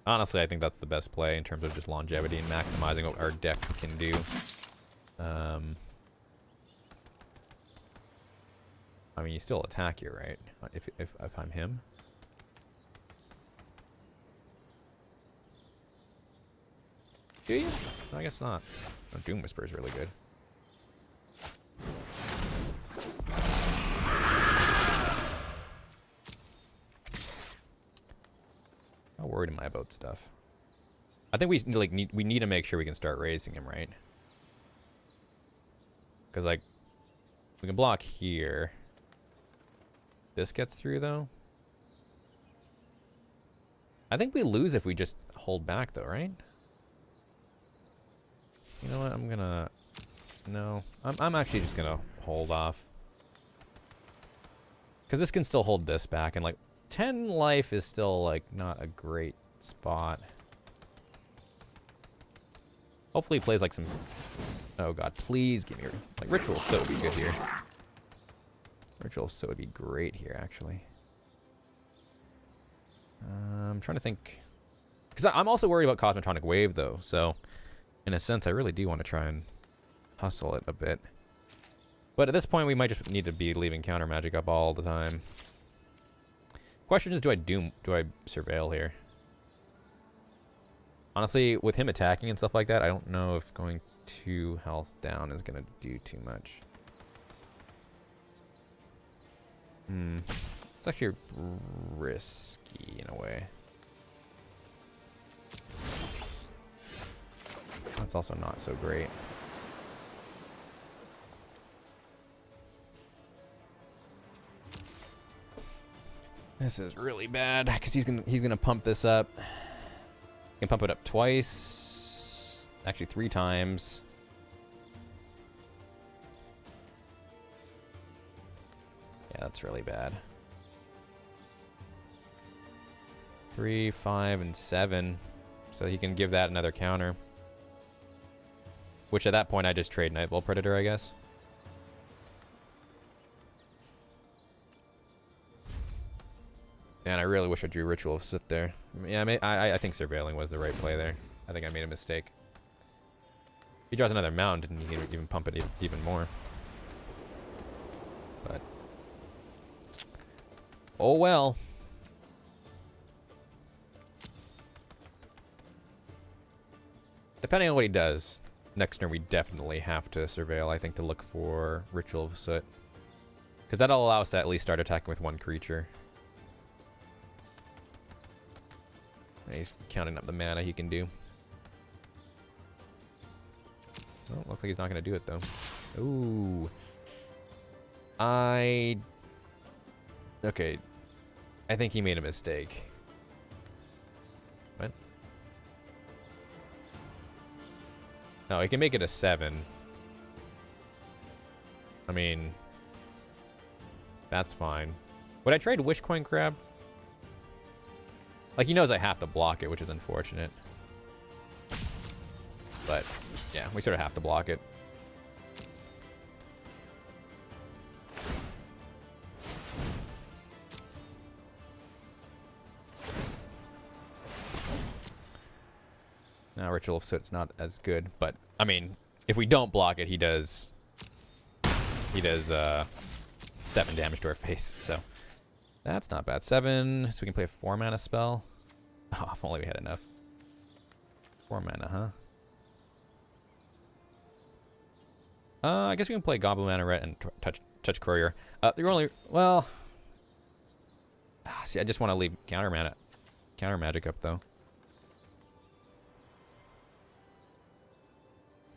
S1: Honestly, I think that's the best play in terms of just longevity and maximizing what our deck can do. I mean, you still attack here, right? If I'm him. Do you? No, I guess not. Oh, Doom Whisper is really good. How worried am I about stuff? I think we need to make sure we can start raising him, right? Because like we can block here. This gets through though. I think we lose if we just hold back though, right? You know what? I'm actually just gonna hold off. Because this can still hold this back, and like 10 life is still like not a great spot. Hopefully he plays like some... Oh god, please give me... Like Ritual So would be good here. Ritual So would be great here, actually. I'm trying to think... Because I'm also worried about Cosmotronic Wave, though. So, in a sense, I really do want to try and hustle it a bit. But at this point, we might just need to be leaving counter magic up all the time. Question is, do I Surveil here? Honestly, with him attacking and stuff like that, I don't know if going 2 health down is going to do too much. It's actually risky in a way. That's also not so great. This is really bad because he's gonna pump this up. He can pump it up twice, actually 3 times. Yeah, that's really bad. 3, 5, and 7, so he can give that another counter. Which at that point I just trade Nightbolt Predator, I guess. Man, I really wish I drew Ritual of Sit there. Yeah, I think Surveilling was the right play there. I think I made a mistake. If he draws another mountain, he can even pump it even more. But oh well. Depending on what he does, next turn we definitely have to Surveil, I think, to look for Ritual of Soot. Because that'll allow us to at least start attacking with 1 creature. And he's counting up the mana he can do. Oh, looks like he's not going to do it, though. Ooh. Okay. I think he made a mistake. What? No, he can make it a 7. I mean, that's fine. Would I trade Wishcoin Crab? Like, he knows I have to block it, which is unfortunate. But, yeah, we sort of have to block it. Now, Ritual of Soot's not as good, but, I mean, if we don't block it, he does 7 damage to our face, so that's not bad. 7, so we can play a 4 mana spell. Oh, if only we had enough. 4 mana, huh? I guess we can play Goblin Minaret and touch Courier. You're only, well, see, I just want to leave counter magic up though.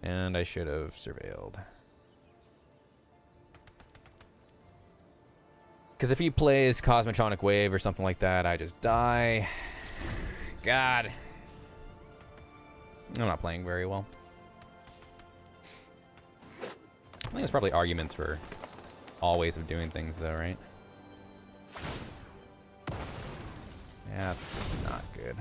S1: And I should have Surveilled. Because if he plays Cosmotronic Wave or something like that, I just die. God. I'm not playing very well. I think there's probably arguments for all ways of doing things, though, right? That's not good.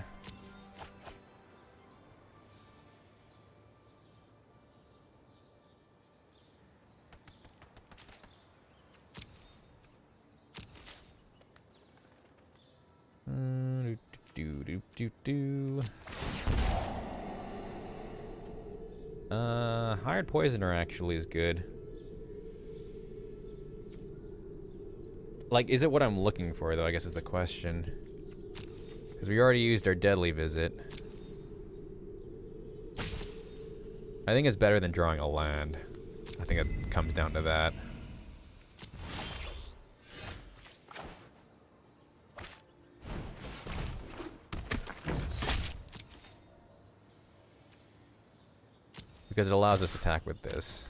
S1: Hired Poisoner actually is good. Like, is it what I'm looking for, though, I guess is the question. Because we already used our Deadly Visit. I think it's better than drawing a land. I think it comes down to that. Because it allows us to attack with this.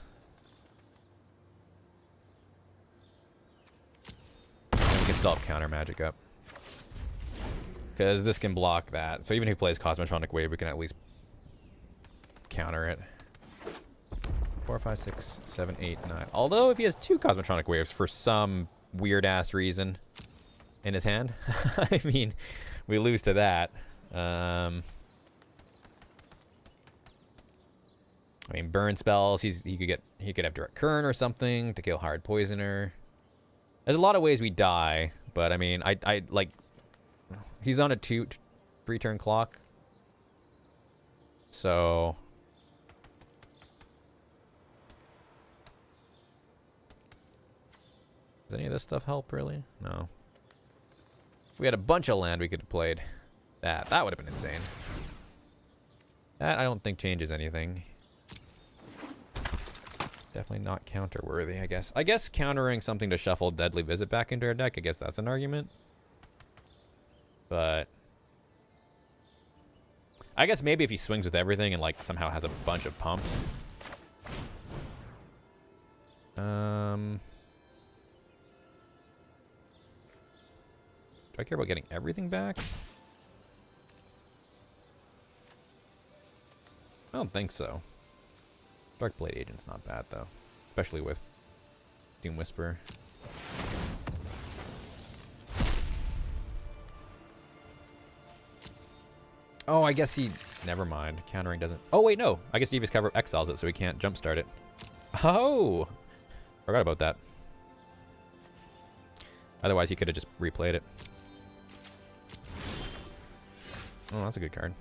S1: And we can still have counter magic up. Because this can block that. So even if he plays Cosmotronic Wave, we can at least counter it. 4, 5, 6, 7, 8, 9. Although if he has 2 Cosmotronic Waves for some weird-ass reason in his hand, I mean, we lose to that. I mean, burn spells. He could have Direct Current or something to kill Hired Poisoner. There's a lot of ways we die, but I mean, I like. He's on a 3-turn clock, so. Does any of this stuff help really? No. If we had a bunch of land, we could have played that. That would have been insane. That I don't think changes anything. Definitely not counter-worthy, I guess. I guess countering something to shuffle Deadly Visit back into our deck, I guess that's an argument. But I guess maybe if he swings with everything and like somehow has a bunch of pumps. Do I care about getting everything back? I don't think so. Darkblade Agent's not bad though, especially with Doom Whisperer. Oh, I guess he... Never mind. Countering doesn't... Oh, wait, no. I guess Eva's cover exiles it, so we can't jumpstart it. Oh! Forgot about that. Otherwise, he could have just replayed it. Oh, that's a good card.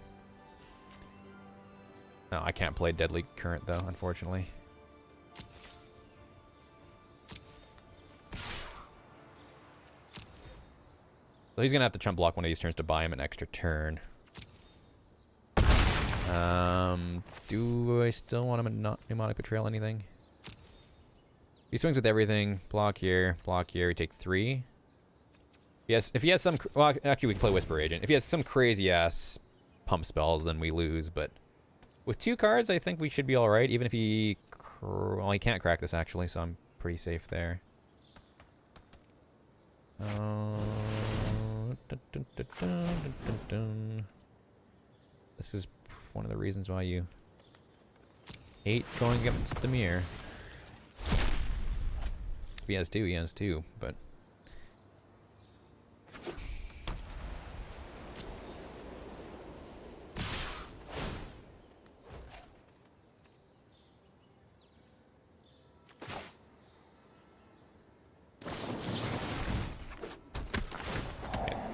S1: No, I can't play Deadly Current, though, unfortunately. So he's going to have to chump block one of these turns to buy him an extra turn. Do I still want him to not Mnemonic Betrayal anything? He swings with everything. Block here, we take 3. Yes, if he has some... Well, actually, we can play Whisper Agent. If he has some crazy-ass pump spells, then we lose, but... With 2 cards, I think we should be alright, even if he... Well, he can't crack this, actually, so I'm pretty safe there. This is one of the reasons why you hate going against Dimir. If he has 2, he has 2, but...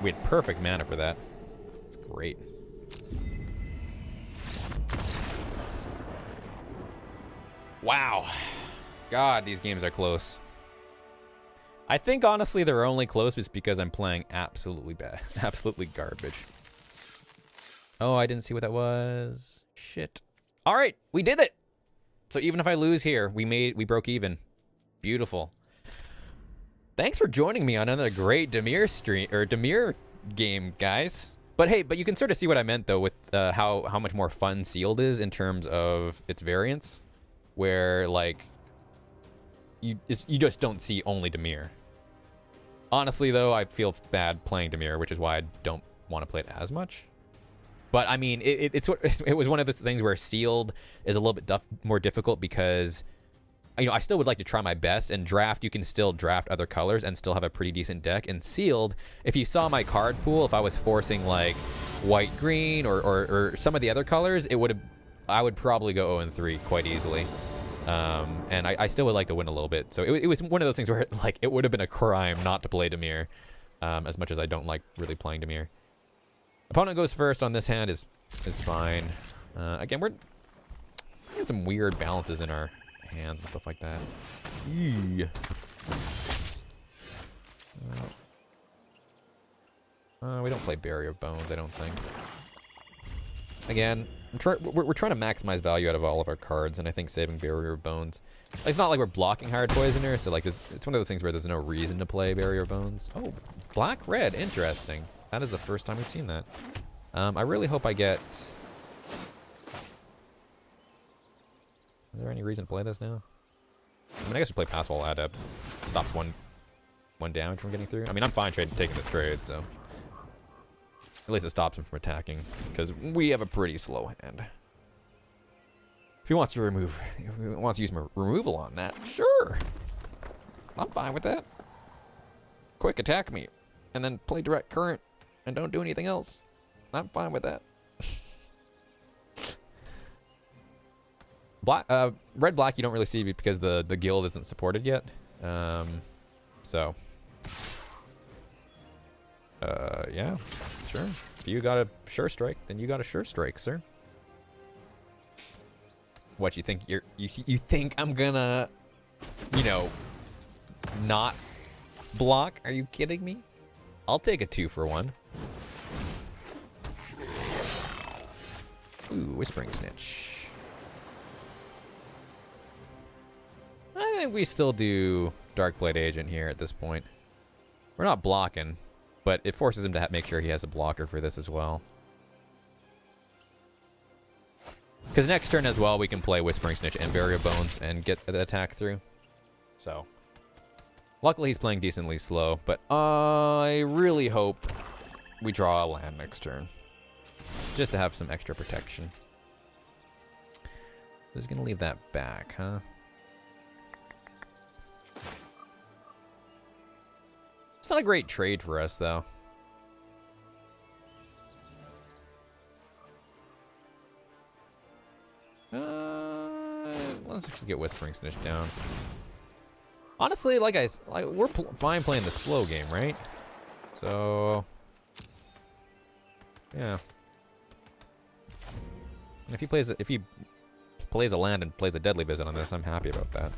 S1: We had perfect mana for that. It's great. Wow. God, these games are close. I think, honestly, they're only close just because I'm playing absolutely bad. Absolutely garbage. Oh, I didn't see what that was. Shit. All right, we did it. So even if I lose here, we broke even. Beautiful. Thanks for joining me on another great Dimir stream, or Dimir game, guys. But hey, you can sort of see what I meant, though, with how much more fun Sealed is in terms of its variance. Where, like, you just don't see only Dimir. Honestly, though, I feel bad playing Dimir, which is why I don't want to play it as much. But, I mean, it was one of those things where Sealed is a little bit more difficult because, you know, I still would like to try my best, and Draft, you can still draft other colors and still have a pretty decent deck. And Sealed, if you saw my card pool, if I was forcing, like, white-green or some of the other colors, I would probably go 0-3 quite easily. And I still would like to win a little bit. So it was one of those things where, like, it would have been a crime not to play Dimir, as much as I don't like really playing Dimir. Opponent goes first on this hand is fine. Again, we're getting some weird balances in our hands and stuff like that. Eee. We don't play Barrier of Bones, I don't think. Again, we're trying to maximize value out of all of our cards, and I think saving Barrier of Bones... It's not like we're blocking Hard Poisoner, so like it's one of those things where there's no reason to play Barrier of Bones. Oh, black-red, interesting. That is the first time we've seen that. I really hope I get... Is there any reason to play this now? I mean, I guess we play Passwall Adept. Stops one damage from getting through. I mean, I'm fine taking this trade, so... At least it stops him from attacking, because we have a pretty slow hand. If he wants to use removal on that, sure. I'm fine with that. Quick attack me, and then play direct current, and don't do anything else. I'm fine with that. Red black you don't really see because the guild isn't supported yet. Yeah, sure. If you got a sure strike, then you got a sure strike, sir. What, you think you think I'm gonna, you know, not block? Are you kidding me? I'll take a 2-for-1. Ooh, Whispering Snitch. I think we still do Darkblade Agent here at this point. We're not blocking, but it forces him to make sure he has a blocker for this as well. Because next turn as well, we can play Whispering Snitch and Barrier Bones and get the attack through. So, luckily he's playing decently slow, but I really hope we draw a land next turn. Just to have some extra protection. So he's going to leave that back, huh? It's not a great trade for us, though. Let's actually get Whispering Snitch down. Honestly, we're fine playing the slow game, right? So, yeah. And if he plays a land and plays a Deadly Visit on this, I'm happy about that.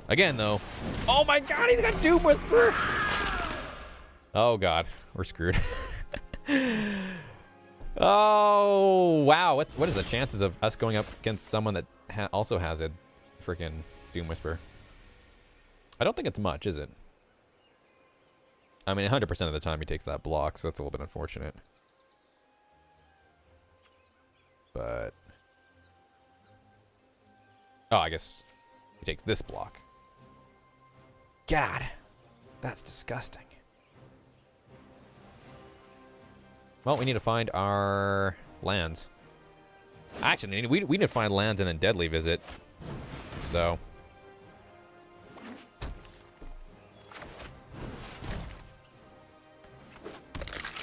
S1: Again, though. Oh my God, he's got Doom Whisper. Oh God, we're screwed. Oh wow, what is the chances of us going up against someone that also has a freaking Doom Whisper? I don't think it's much, is it? I mean, 100% of the time he takes that block, so that's a little bit unfortunate. But oh, I guess he takes this block. God, that's disgusting. Well, we need to find our lands. Actually, we need to find lands and then Deadly Visit. So.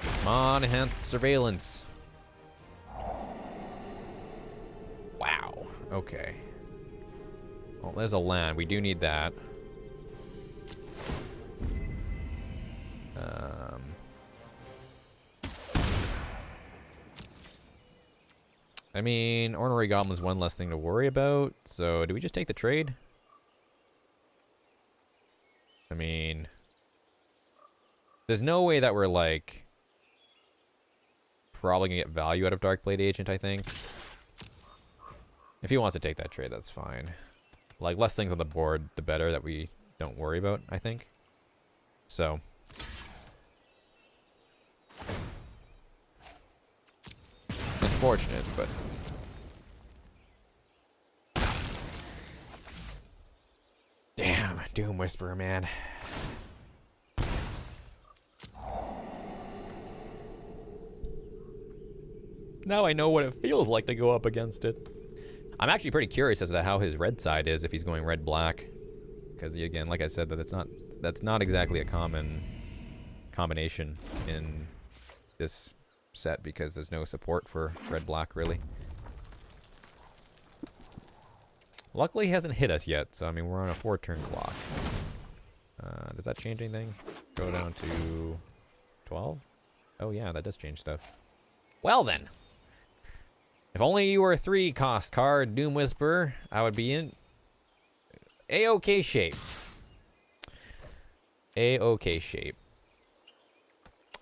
S1: Come on, Enhanced Surveillance. Wow. Okay. Well, there's a land. We do need that. I mean, Ornery Goblin's one less thing to worry about. So, do we just take the trade? I mean, there's no way that we're like probably gonna get value out of Darkblade Agent, I think. If he wants to take that trade, that's fine. Like, less things on the board, the better that we don't worry about, I think. So. Unfortunate, but. Damn, Doom Whisperer, man. Now I know what it feels like to go up against it. I'm actually pretty curious as to how his red side is if he's going red-black. Because, again, like I said, that's not exactly a common combination in this set because there's no support for red-black, really. Luckily, he hasn't hit us yet, so, I mean, we're on a 4-turn clock. Does that change anything? Go down to 12? Oh, yeah, that does change stuff. Well, then. If only you were a 3-cost card, Doom Whisperer, I would be in A-OK shape. A-OK shape.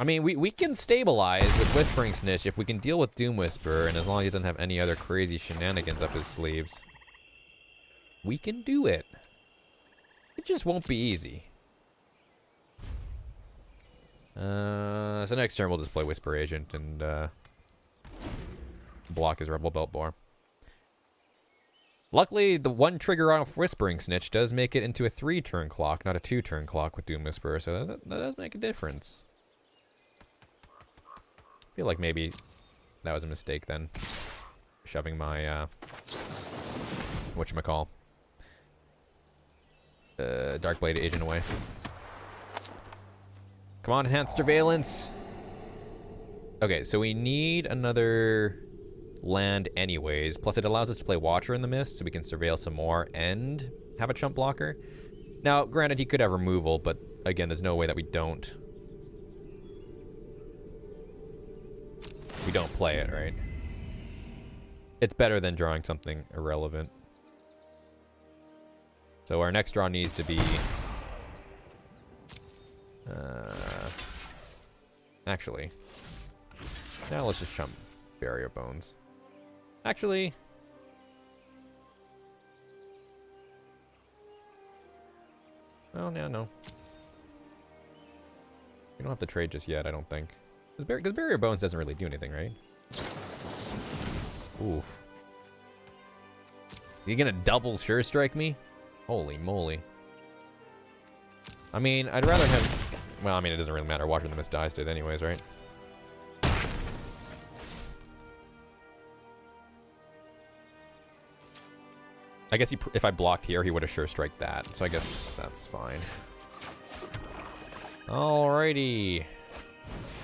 S1: I mean, we can stabilize with Whispering Snitch if we can deal with Doom Whisperer, and as long as he doesn't have any other crazy shenanigans up his sleeves. We can do it. It just won't be easy. So next turn we'll just play Whisper Agent and block his Rebel Belt Boar. Luckily, the one trigger off Whispering Snitch does make it into a 3-turn clock, not a 2-turn clock with Doom Whisperer, so that does make a difference. I feel like maybe that was a mistake then. Shoving my, whatchamacall, Darkblade Agent away. Come on, Enhanced Surveillance. Okay, so we need another land anyways. Plus, it allows us to play Watcher in the Mist, so we can surveil some more and have a chump blocker. Now, granted, he could have removal, but again, there's no way that we don't play it, right? It's better than drawing something irrelevant. So our next draw needs to be... actually, now let's just chump Barrier Bones. Actually, oh, no. We don't have to trade just yet, I don't think. Because Barrier Bones doesn't really do anything, right? Oof. You gonna double Sure Strike me? Holy moly. I mean, I'd rather have... Well, I mean, it doesn't really matter. Watcher the Mist dies to it anyways, right? I guess if I blocked here, he would have Sure Strike that. So I guess that's fine. Alrighty.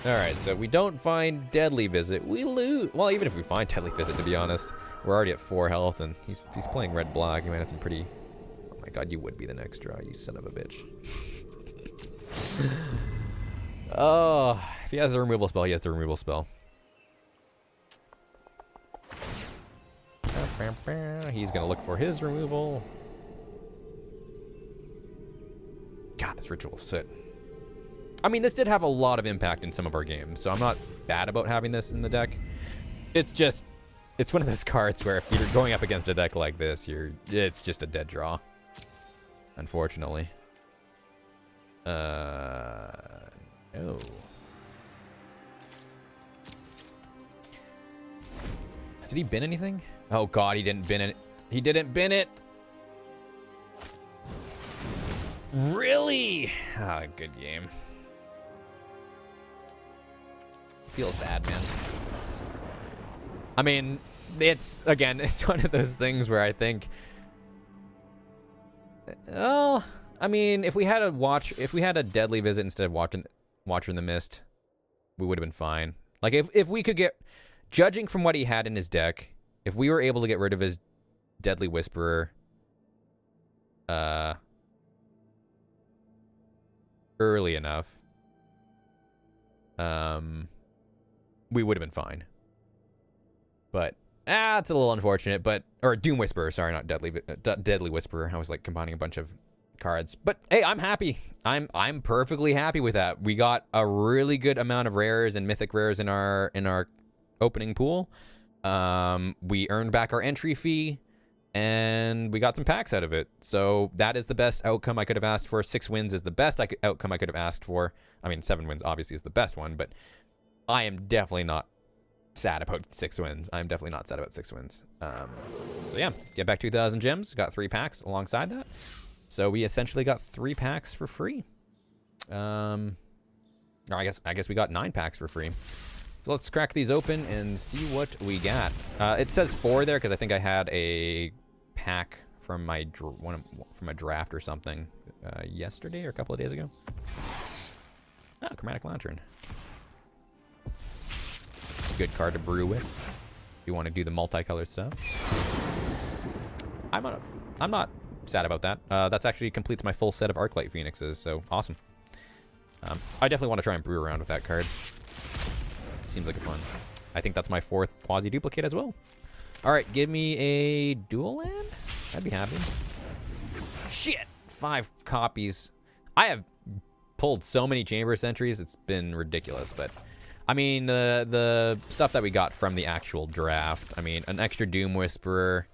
S1: Alright, so we don't find Deadly Visit. We lose. Well, even if we find Deadly Visit, to be honest, we're already at 4 health, and he's playing red-black. He might have some pretty... Oh my god, you would be the next draw, you son of a bitch. Oh, if he has the removal spell, he has the removal spell. He's gonna look for his removal. God, this ritual sit. I mean, this did have a lot of impact in some of our games, so I'm not bad about having this in the deck. It's just, it's one of those cards where if you're going up against a deck like this, it's just a dead draw. Unfortunately. No. Did he bin anything? Oh god, he didn't bin it. He didn't bin it. Really? Ah, good game. Feels bad, man. I mean, it's one of those things where I think, well, I mean, if we had a Deadly Visit instead of Watcher in the Mist, we would have been fine. Like if we could get, judging from what he had in his deck, if we were able to get rid of his Deadly Whisperer early enough, we would have been fine. But it's a little unfortunate. But or Doom Whisperer, sorry, not Deadly Whisperer. I was like combining a bunch of cards. But hey, I'm happy. I'm perfectly happy with that. We got a really good amount of rares and mythic rares in our opening pool. We earned back our entry fee, and we got some packs out of it. So that is the best outcome I could have asked for. 6 wins is the best outcome I could have asked for. I mean, 7 wins obviously is the best one, but I am definitely not sad about 6 wins. I'm definitely not sad about 6 wins. So yeah, get back 2,000 gems. Got 3 packs alongside that. So we essentially got 3 packs for free. Or I guess we got 9 packs for free. So let's crack these open and see what we got. It says 4 there because I think I had a pack from my from a draft or something yesterday or a couple of days ago. Oh, Chromatic Lantern. Good card to brew with if you want to do the multicolored stuff. I'm not sad about that. That's actually completes my full set of Arclight Phoenixes, so awesome. I definitely want to try and brew around with that card. Seems like a fun. I think that's my 4th quasi-duplicate as well. All right, give me a dual land? I'd be happy. Shit! 5 copies. I have pulled so many Chamber Sentries, it's been ridiculous, but I mean, the stuff that we got from the actual draft, I mean, an extra Doom Whisperer,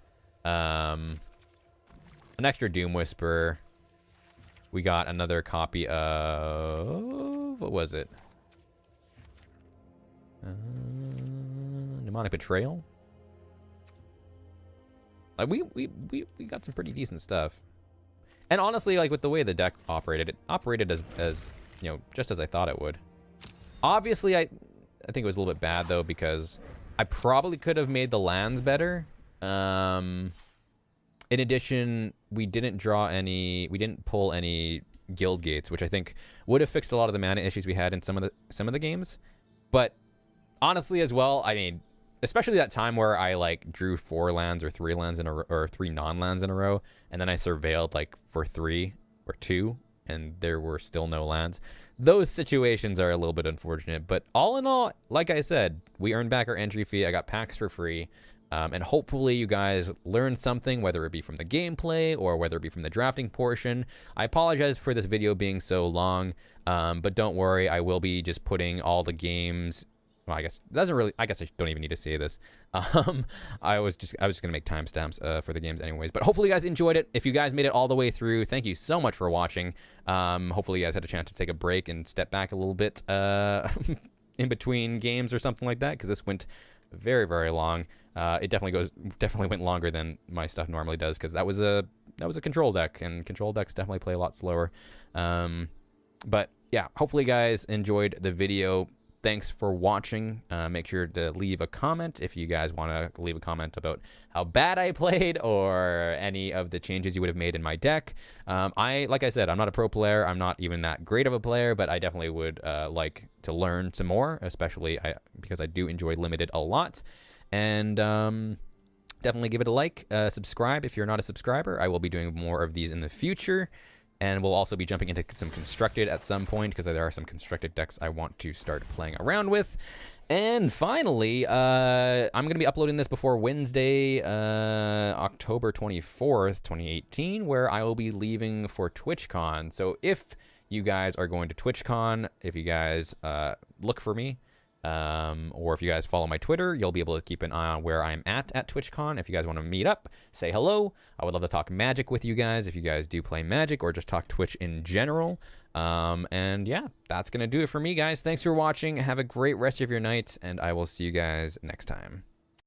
S1: we got another copy of, what was it? Mnemonic Betrayal. Like we got some pretty decent stuff. And honestly, like with the way the deck operated, it operated as you know, just as I thought it would. Obviously, I think it was a little bit bad though because I probably could have made the lands better. In addition, we didn't pull any guild gates, which I think would have fixed a lot of the mana issues we had in some of the games. But honestly, as well, I mean, especially that time where I like drew 4 lands or 3 lands in a row, or 3 non-lands in a row, and then I surveilled like for 3 or 2, and there were still no lands. Those situations are a little bit unfortunate, but all in all, like I said, we earned back our entry fee. I got packs for free. And hopefully you guys learned something, whether it be from the gameplay or whether it be from the drafting portion. I apologize for this video being so long, but don't worry, I will be just putting all the games Well, I guess it doesn't really. I guess I don't even need to say this. I was just gonna make timestamps for the games anyways. But hopefully you guys enjoyed it. If you guys made it all the way through, thank you so much for watching. Hopefully you guys had a chance to take a break and step back a little bit in between games or something like that, because this went very, very long. It definitely went longer than my stuff normally does, because that was a control deck, and control decks definitely play a lot slower. But yeah, hopefully you guys enjoyed the video. Thanks for watching. Make sure to leave a comment if you guys want to leave a comment about how bad I played or any of the changes you would have made in my deck. Like I said, I'm not a pro player. I'm not even that great of a player, but I definitely would like to learn some more, especially because I do enjoy Limited a lot. And definitely give it a like. Subscribe if you're not a subscriber. I will be doing more of these in the future. And we'll also be jumping into some constructed at some point, because there are some constructed decks I want to start playing around with. And finally, I'm going to be uploading this before Wednesday, October 24th, 2018, where I will be leaving for TwitchCon. So if you guys are going to TwitchCon, if you guys look for me, or if you guys follow my Twitter, you'll be able to keep an eye on where I'm at TwitchCon. If you guys want to meet up, say hello. I would love to talk Magic with you guys if you guys do play Magic, or just talk Twitch in general. And yeah, that's going to do it for me, guys. Thanks for watching. Have a great rest of your night, and I will see you guys next time.